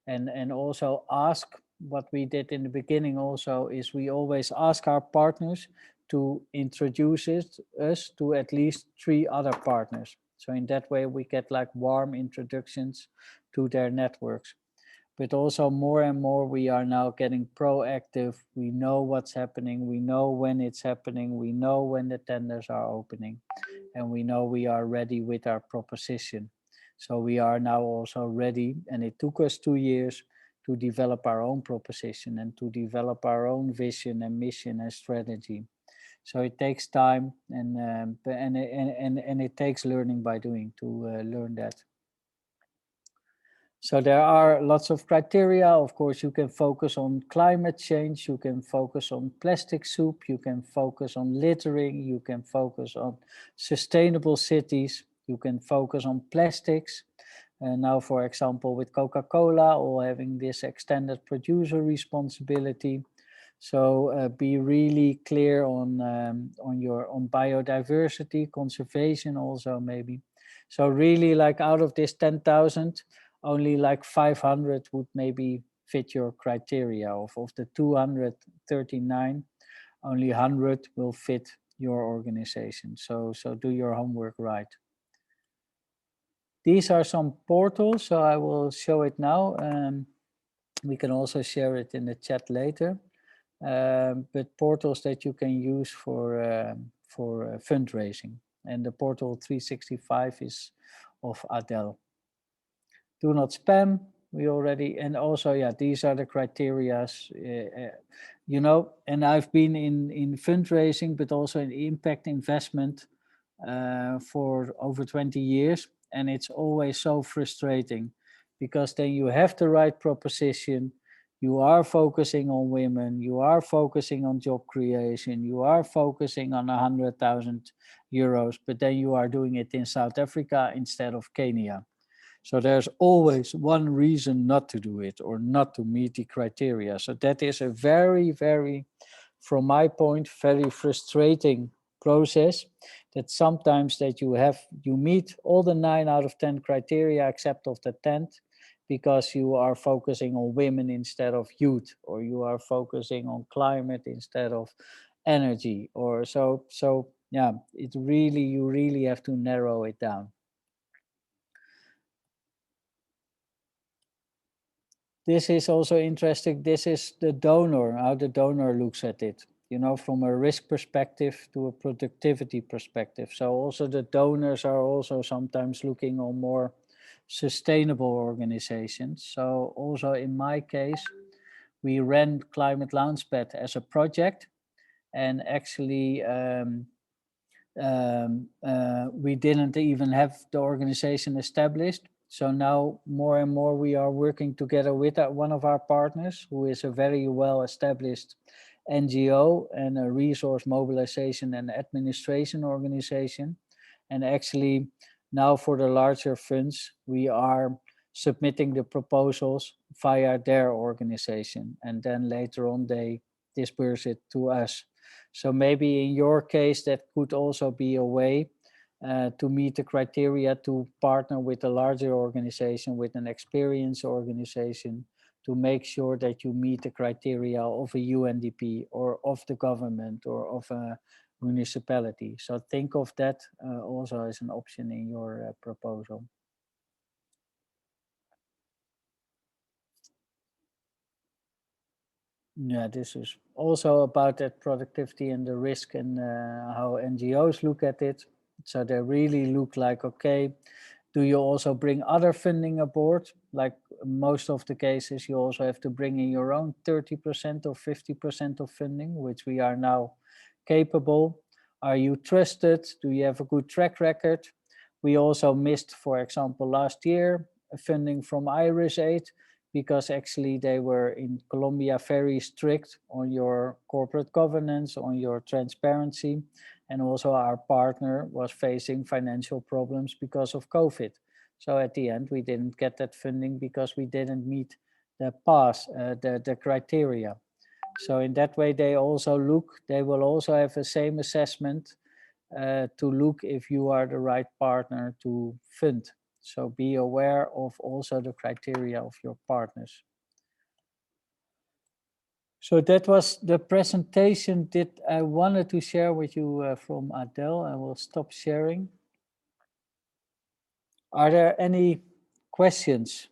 and also ask. What we did in the beginning also is we always ask our partners to introduce us to at least 3 other partners. So in that way we get like warm introductions to their networks. But also more and more we are now getting proactive. We know what's happening. We know when it's happening. We know when the tenders are opening. And we know we are ready with our proposition. So we are now also ready. And it took us 2 years to develop our own proposition and to develop our own vision and mission and strategy. So it takes time and it takes learning by doing to learn that. So there are lots of criteria. Of course, you can focus on climate change. You can focus on plastic soup. You can focus on littering. You can focus on sustainable cities. You can focus on plastics. Now, for example, with Coca-Cola, or having this extended producer responsibility. So be really clear on biodiversity, conservation also maybe. So really, like out of this 10,000, only like 500 would maybe fit your criteria. Of the 239, only 100 will fit your organization. So do your homework right. These are some portals, so I will show it now. We can also share it in the chat later. But portals that you can use for fundraising. And the portal 365 is of Adel. Do not spam. we already, and also, yeah, these are the criterias, you know, and I've been in fundraising, but also in impact investment for over 20 years. And it's always so frustrating because then you have the right proposition. You are focusing on women, you are focusing on job creation, you are focusing on 100,000 euros, but then you are doing it in South Africa instead of Kenya. So there's always one reason not to do it or not to meet the criteria. So that is a very, very, from my point, very frustrating process, that sometimes that you meet all the 9 out of 10 criteria except of the 10th, because you are focusing on women instead of youth, or you are focusing on climate instead of energy, or so yeah, you really have to narrow it down. This is also interesting. This is the donor, how the donor looks at it, you know, from a risk perspective to a productivity perspective. So also the donors are also sometimes looking on more sustainable organizations. So also in my case, we ran Climate Launchpad as a project, and actually we didn't even have the organization established. So now more and more we are working together with one of our partners, who is a very well established NGO and a resource mobilization and administration organization. And actually now for the larger funds, we are submitting the proposals via their organization. And then later on they disperse it to us. So maybe in your case, that could also be a way to meet the criteria to partner with a larger organization, with an experienced organization, to make sure that you meet the criteria of a UNDP or of the government or of a municipality. So think of that also as an option in your proposal. Yeah, this is also about that productivity and the risk, and how NGOs look at it. So they really look like, okay, do you also bring other funding aboard? Like most of the cases, you also have to bring in your own 30% or 50% of funding, which we are now capable. Are you trusted? Do you have a good track record? We also missed, for example, last year, funding from Irish Aid, because actually they were in Colombia very strict on your corporate governance, on your transparency. And also our partner was facing financial problems because of COVID. So at the end, we didn't get that funding because we didn't meet the the criteria. So in that way, they will also have the same assessment to look if you are the right partner to fund. So be aware of also the criteria of your partners. So that was the presentation that I wanted to share with you from Adel. I will stop sharing. Are there any questions?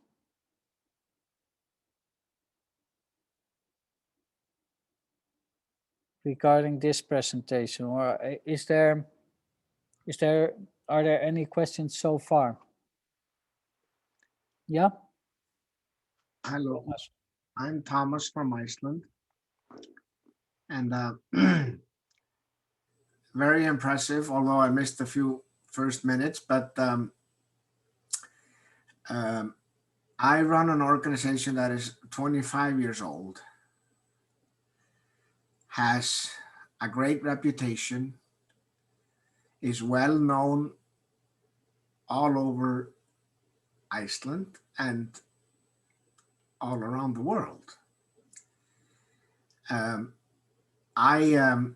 Regarding this presentation, or are there any questions so far? Yeah. Hello, Thomas. I'm Thomas from Iceland, and very impressive. Although I missed a few first minutes, but I run an organization that is 25 years old, has a great reputation, is well known all over Iceland and all around the world. I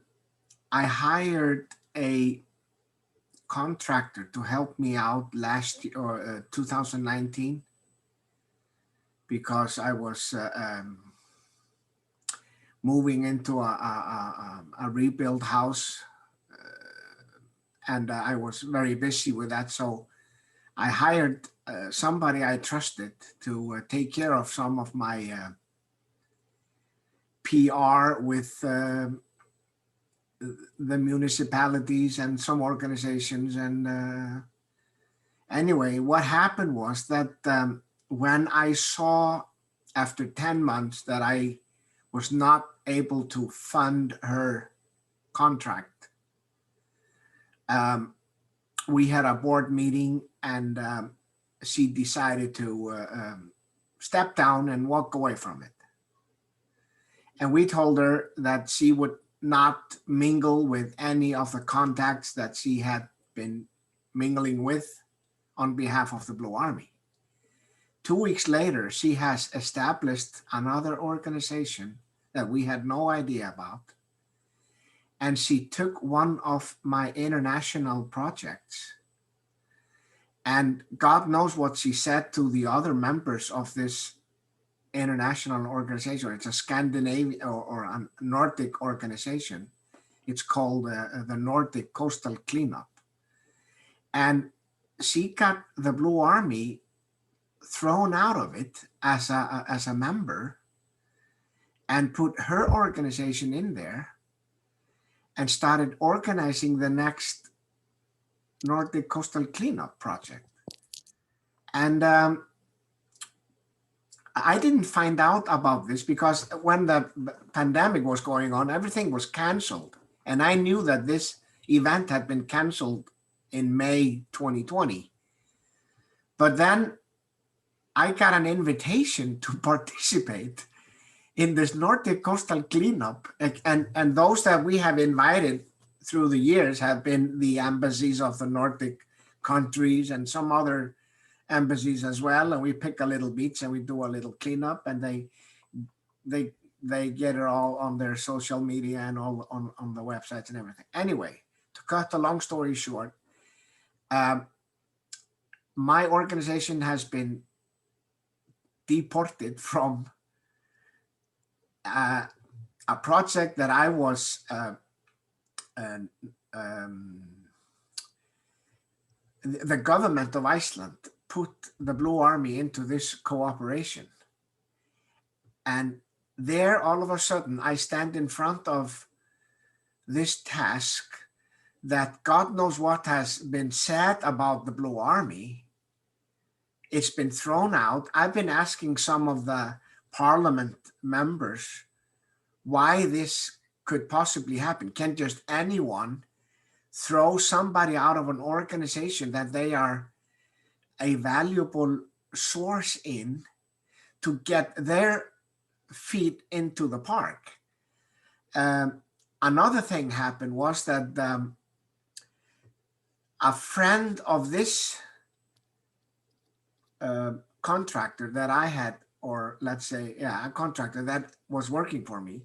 hired a contractor to help me out last year, or 2019, because I was moving into a rebuilt house, and I was very busy with that. So I hired somebody I trusted to take care of some of my PR with the municipalities and some organizations. And anyway, what happened was that when I saw after 10 months that I was not able to fund her contract, we had a board meeting, and she decided to step down and walk away from it. And we told her that she would not mingle with any of the contacts that she had been mingling with on behalf of the Blue Army. 2 weeks later, she has established another organization that we had no idea about. And she took one of my international projects. And God knows what she said to the other members of this international organization. It's a Scandinavian or a Nordic organization. It's called the Nordic Coastal Cleanup. And she got the Blue Army thrown out of it as a member and put her organization in there and started organizing the next Nordic Coastal Cleanup project. And I didn't find out about this because when the pandemic was going on, everything was canceled. And I knew that this event had been canceled in May 2020. But then I got an invitation to participate in this Nordic Coastal Cleanup. And those that we have invited through the years have been the embassies of the Nordic countries and some other embassies as well. And we pick a little beach and we do a little cleanup, and they get it all on their social media and all on the websites and everything. Anyway, to cut the long story short, my organization has been deported from a project that I was the government of Iceland put the Blue Army into this cooperation. And there, all of a sudden, I stand in front of this task that God knows what has been said about the Blue Army. It's been thrown out. I've been asking some of the parliament members why this could possibly happen. Can just anyone throw somebody out of an organization that they are a valuable source in to get their feet into the park? Another thing happened was that a friend of this contractor that I had, or let's say, a contractor that was working for me,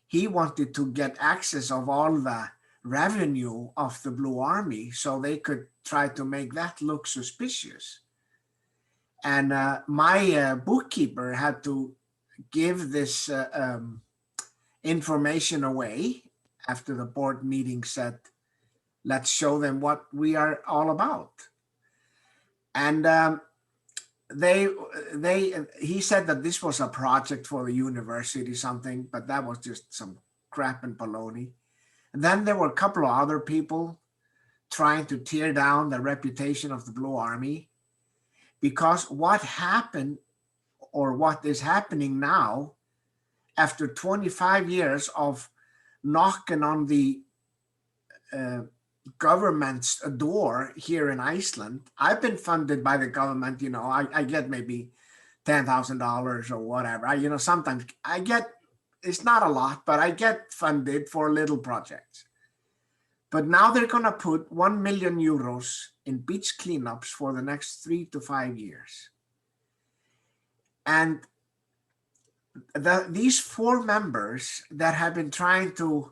he wanted to get access of all the revenue of the Blue Army so they could try to make that look suspicious. And my bookkeeper had to give this information away after the board meeting said, let's show them what we are all about. And he said that this was a project for the university, something, but that was just some crap and baloney. And then there were a couple of other people trying to tear down the reputation of the Blue Army, because what happened, or what is happening now, after 25 years of knocking on the government's door here in Iceland. I've been funded by the government, I get maybe $10,000 or whatever. Sometimes I get, it's not a lot, but I get funded for little projects. But now they're going to put 1 million euros in beach cleanups for the next 3 to 5 years. And these 4 members that have been trying to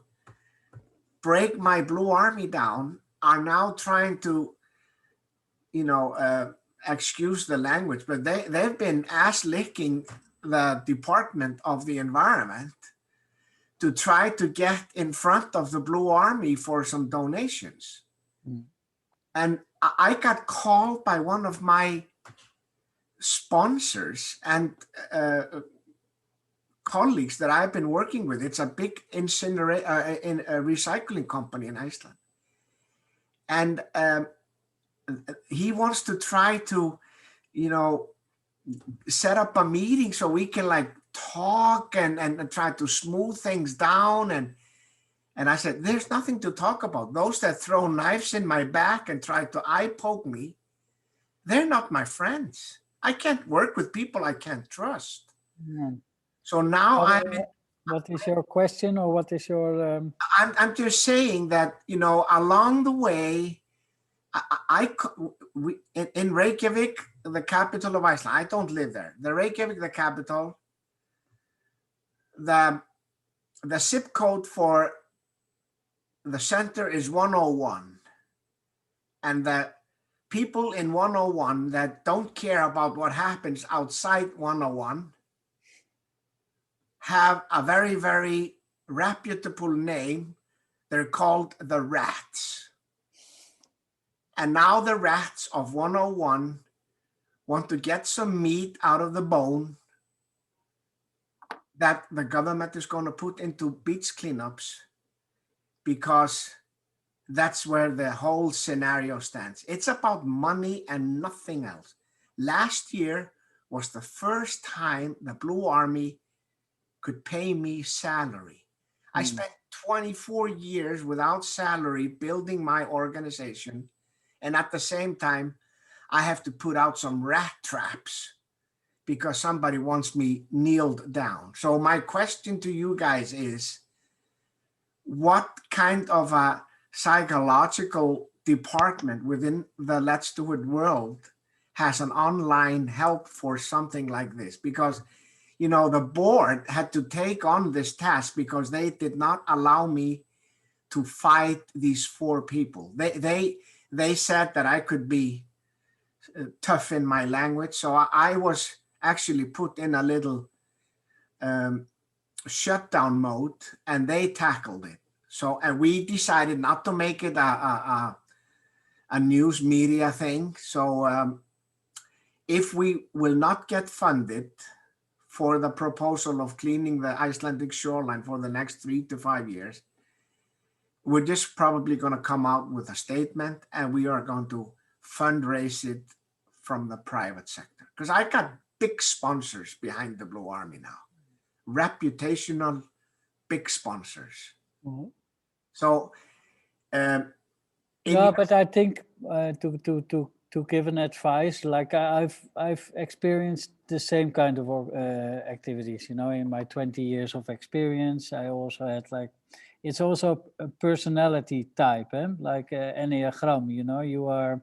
break my Blue Army down are now trying to, excuse the language, but they've been ass licking the Department of the Environment to try to get in front of the Blue Army for some donations. Mm. And I got called by one of my sponsors and colleagues that I've been working with. It's a big recycling company in Iceland. And he wants to try to, set up a meeting so we can like talk and try to smooth things down. And I said, there's nothing to talk about. Those that throw knives in my back and try to eye poke me, they're not my friends. I can't work with people I can't trust. Mm. So now What is your question, or what is your? I'm just saying that, you know, along the way, in Reykjavik, the capital of Iceland, I don't live there. The Reykjavik, the capital, the zip code for the center is 101. And the people in 101 that don't care about what happens outside 101 have a very, very reputable name. They're called the Rats. And now the Rats of 101 want to get some meat out of the bone that the government is going to put into beach cleanups, because that's where the whole scenario stands. It's about money and nothing else. Last year was the first time the Blue Army could pay me salary. I spent 24 years without salary building my organization. And at the same time, I have to put out some rat traps because somebody wants me kneeled down. So my question to you guys is, what kind of a psychological department within the Let's Do It world has an online help for something like this? Because, you know, the board had to take on this task because they did not allow me to fight these 4 people. They said that I could be tough in my language. So I was actually put in a little shutdown mode, and they tackled it. So, and we decided not to make it a news media thing. So if we will not get funded for the proposal of cleaning the Icelandic shoreline for the next 3 to 5 years, we're just probably going to come out with a statement, and we are going to fundraise it from the private sector. Because I got big sponsors behind the Blue Army now, reputational big sponsors. Mhm. So, Yeah, but I think to give an advice, like I've experienced the same kind of activities. You know, in my 20 years of experience, I also had like, it's also a personality type, like Enneagram. You know, you are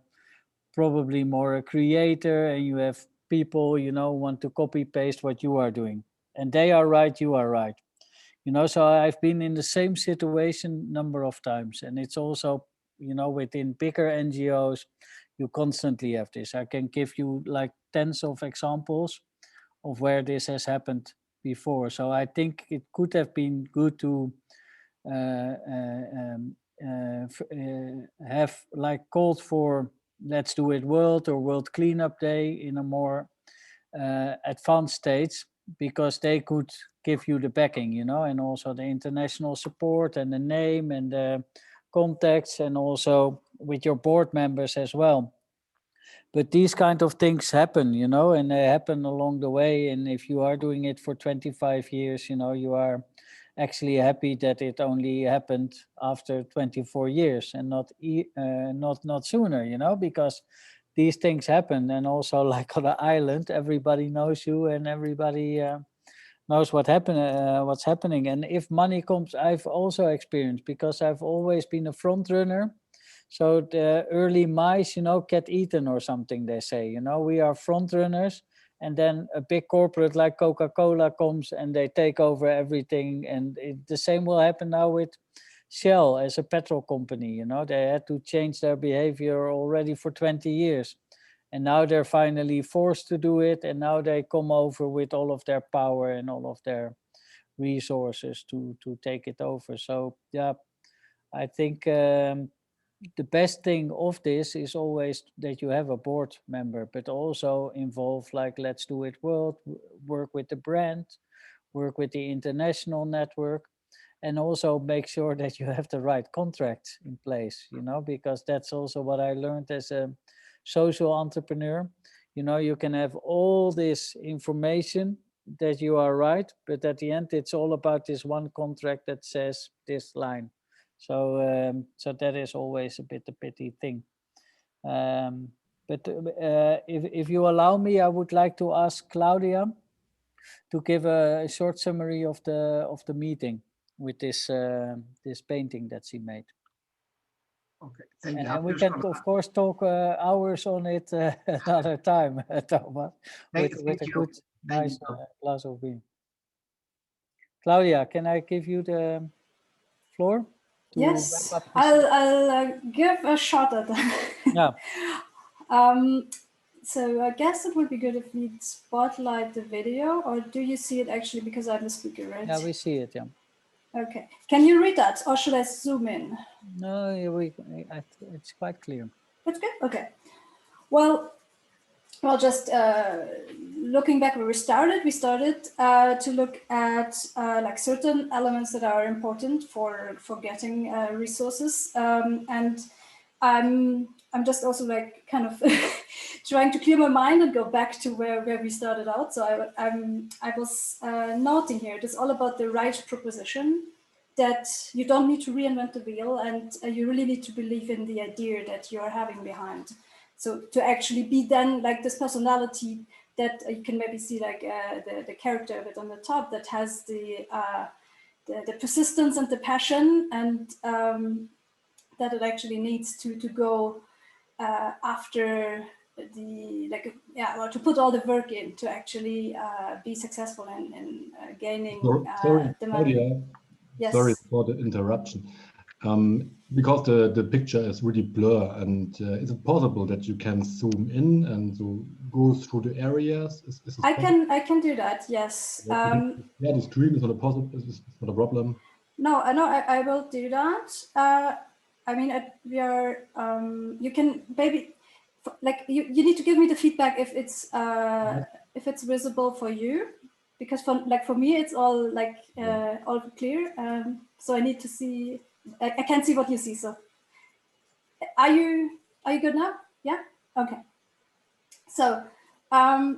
probably more a creator, and you have people, you know, want to copy paste what you are doing, and they are right, you are right. You know, so I've been in the same situation number of times, and it's also, you know, within bigger NGOs, you constantly have this. I can give you like tens of examples of where this has happened before. So I think it could have been good to have like called for Let's Do It World or World Cleanup Day in a more advanced stage, because they could give you the backing, you know, and also the international support and the name and the contacts, and also with your board members as well. But these kind of things happen, you know, and they happen along the way. And if you are doing it for 25 years, you know, you are actually happy that it only happened after 24 years and not sooner, you know, because these things happen. And also, like on the island, everybody knows you, and everybody knows what's happening. And if money comes, I've also experienced, because I've always been a front runner. So the early mice, you know, get eaten or something, they say. You know, we are front runners, and then a big corporate like Coca-Cola comes and they take over everything. And the same will happen now with Shell as a petrol company. You know, they had to change their behavior already for 20 years. And now they're finally forced to do it. And now they come over with all of their power and all of their resources to take it over. So, yeah, I think the best thing of this is always that you have a board member, but also involve like Let's Do It World, work with the brand, work with the international network, and also make sure that you have the right contracts in place, you know, because that's also what I learned as a social entrepreneur. You know, you can have all this information that you are right, but at the end, it's all about this one contract that says this line. So, so that is always a bit a pity thing. But if you allow me, I would like to ask Claudia to give a short summary of the meeting with this this painting that she made. Okay, thank you. And we can, of course, talk hours on it another time, Thomas, with a good, nice glass of beer. Claudia, can I give you the floor? Yes, I'll give a shot at that. Yeah. So I guess it would be good if we spotlight the video, or do you see it actually because I'm the speaker, right? Yeah, we see it, yeah. Okay. Can you read that, or should I zoom in? No, it's quite clear. That's good. Okay. Well, just looking back where we started to look at like certain elements that are important for getting resources, and I'm just also like kind of trying to clear my mind and go back to where we started out. So I was noting here, it's all about the right proposition, that you don't need to reinvent the wheel, and you really need to believe in the idea that you are having behind. So to actually be then like this personality that you can maybe see like the character of it on the top, that has the persistence and the passion, and that it actually needs to go after the well, to put all the work in to actually be successful in gaining sorry, the money. Claudia, Yes. Sorry for the interruption. Because the picture is really blur, and is it possible that you can zoom in and so go through the areas? I can do that. Yes. Yeah, the screen is not a problem. No, I will do that. I mean, we are. You can maybe like you need to give me the feedback if it's visible for you, because for me it's all like all clear. So I need to see. I can't see what you see. So are you good now? Yeah. Okay. So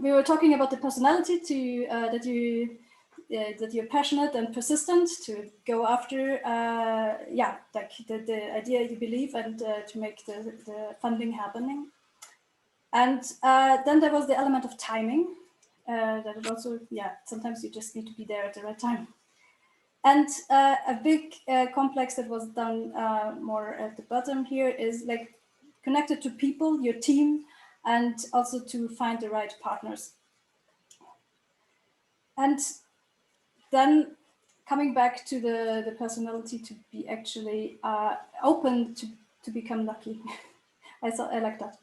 we were talking about the personality that you're passionate and persistent to go after, like the idea you believe, and to make the funding happening. And then there was the element of timing, that it also, sometimes you just need to be there at the right time. And a big complex that was done more at the bottom here is like connected to people, your team, and also to find the right partners. And then coming back to the personality to be actually open to become lucky. I like that.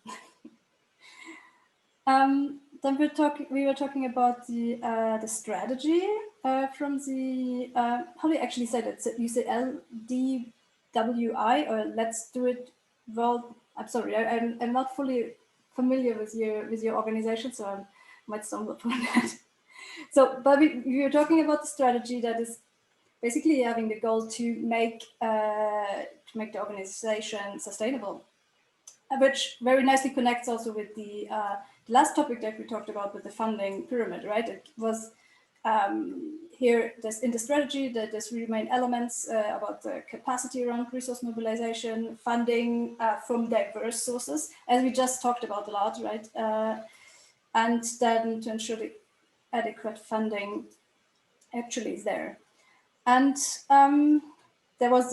Then we were talking about the strategy from the how do you actually say that? You say LDIW, or let's do it well. I'm sorry, I'm not fully familiar with your organization, so I might stumble upon that. So, but we were talking about the strategy that is basically having the goal to make the organization sustainable, which very nicely connects also with the last topic that we talked about with the funding pyramid, right? It was here in the strategy that there's three main elements about the capacity around resource mobilization, funding from diverse sources, as we just talked about a lot, right? And then to ensure the adequate funding actually is there. And there was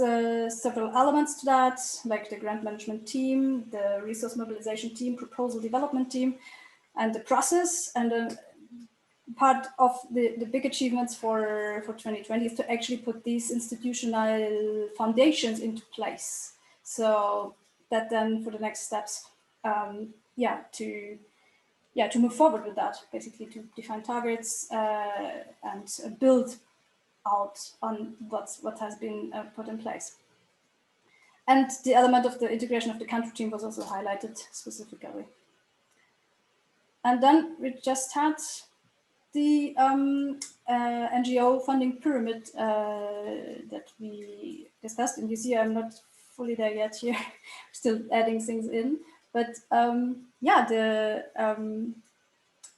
several elements to that, like the grant management team, the resource mobilization team, proposal development team, and the process. And part of the big achievements for 2020 is to actually put these institutional foundations into place. So that then for the next steps, to move forward with that, basically to define targets and build out on what has been put in place. And the element of the integration of the country team was also highlighted specifically. And then we just had the NGO funding pyramid that we discussed. And you see, I'm not fully there yet here, still adding things in. But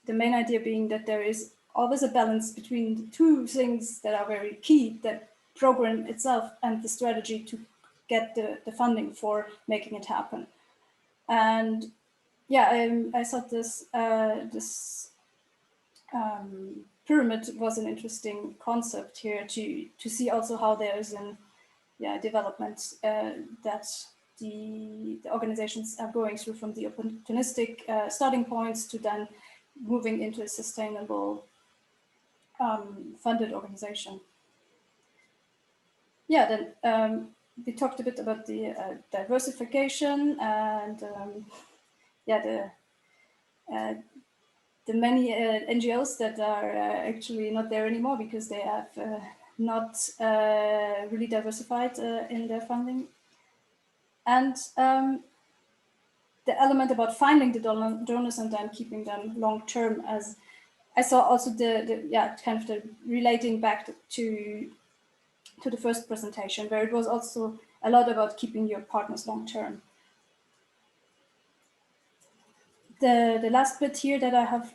the main idea being that there is always a balance between the two things that are very key, the program itself and the strategy to get the funding for making it happen. And yeah, I thought this pyramid was an interesting concept here to see also how there is an development that the organizations are going through from the opportunistic starting points to then moving into a sustainable funded organization. Yeah, then we talked a bit about the diversification and the many NGOs that are actually not there anymore because they have not really diversified in their funding. And the element about finding the donors and then keeping them long term, as I saw also the relating back to the first presentation, where it was also a lot about keeping your partners long term. The last bit here that I have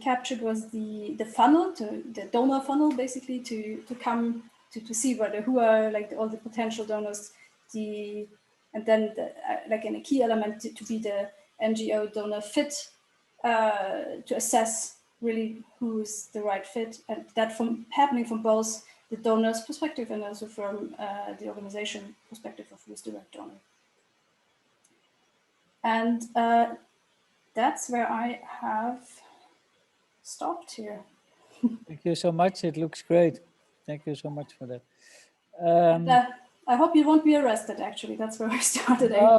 captured was the funnel, the donor funnel, basically to come to see who are like all the potential donors, and then like in a key element to be the NGO donor fit, to assess really who's the right fit, and that happening from both the donor's perspective and also from the organization perspective of who's the right donor. And that's where I have stopped here. Thank you so much. It looks great. Thank you so much for that. I hope you won't be arrested, actually. That's where I started. No,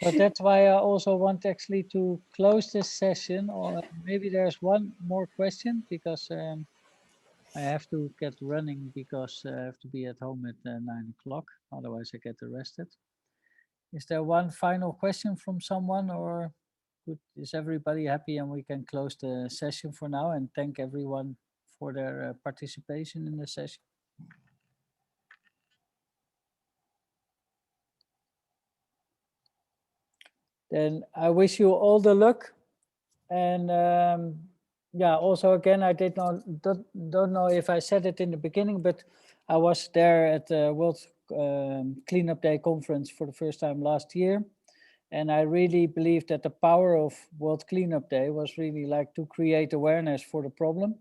so that's why I also want actually to close this session. Or maybe there's one more question, because I have to get running because I have to be at home at 9 o'clock. Otherwise I get arrested. Is there one final question from someone, or is everybody happy and we can close the session for now and thank everyone for their participation in the session? Then I wish you all the luck. And yeah, also again, I don't know if I said it in the beginning, but I was there at the World Cleanup Day conference for the first time last year. And I really believe that the power of World Cleanup Day was really like to create awareness for the problem,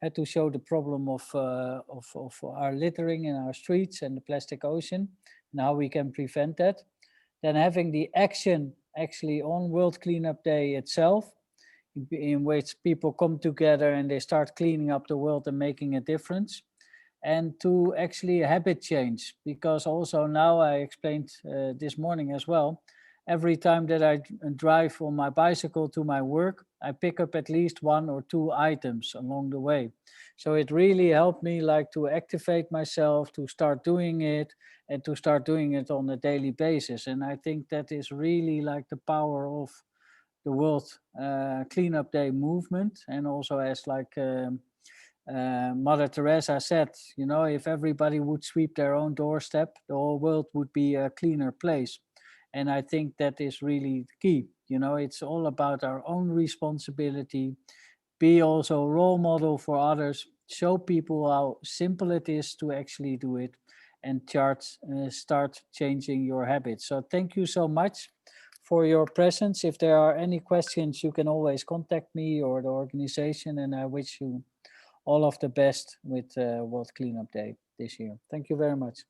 and to show the problem of our littering in our streets and the plastic ocean, and how we can prevent that. Then having the action actually on World Cleanup Day itself, in which people come together and they start cleaning up the world and making a difference. And to actually habit change, because also now I explained this morning as well, every time that I drive on my bicycle to my work, I pick up at least 1 or 2 items along the way. So it really helped me like to activate myself, to start doing it, and to start doing it on a daily basis. And I think that is really like the power of the World Cleanup Day movement. And also, as like Mother Teresa said, you know, if everybody would sweep their own doorstep, the whole world would be a cleaner place. And I think that is really key. You know, it's all about our own responsibility. Be also a role model for others. Show people how simple it is to actually do it, and start changing your habits. So thank you so much for your presence. If there are any questions, you can always contact me or the organization. And I wish you all of the best with World Cleanup Day this year. Thank you very much.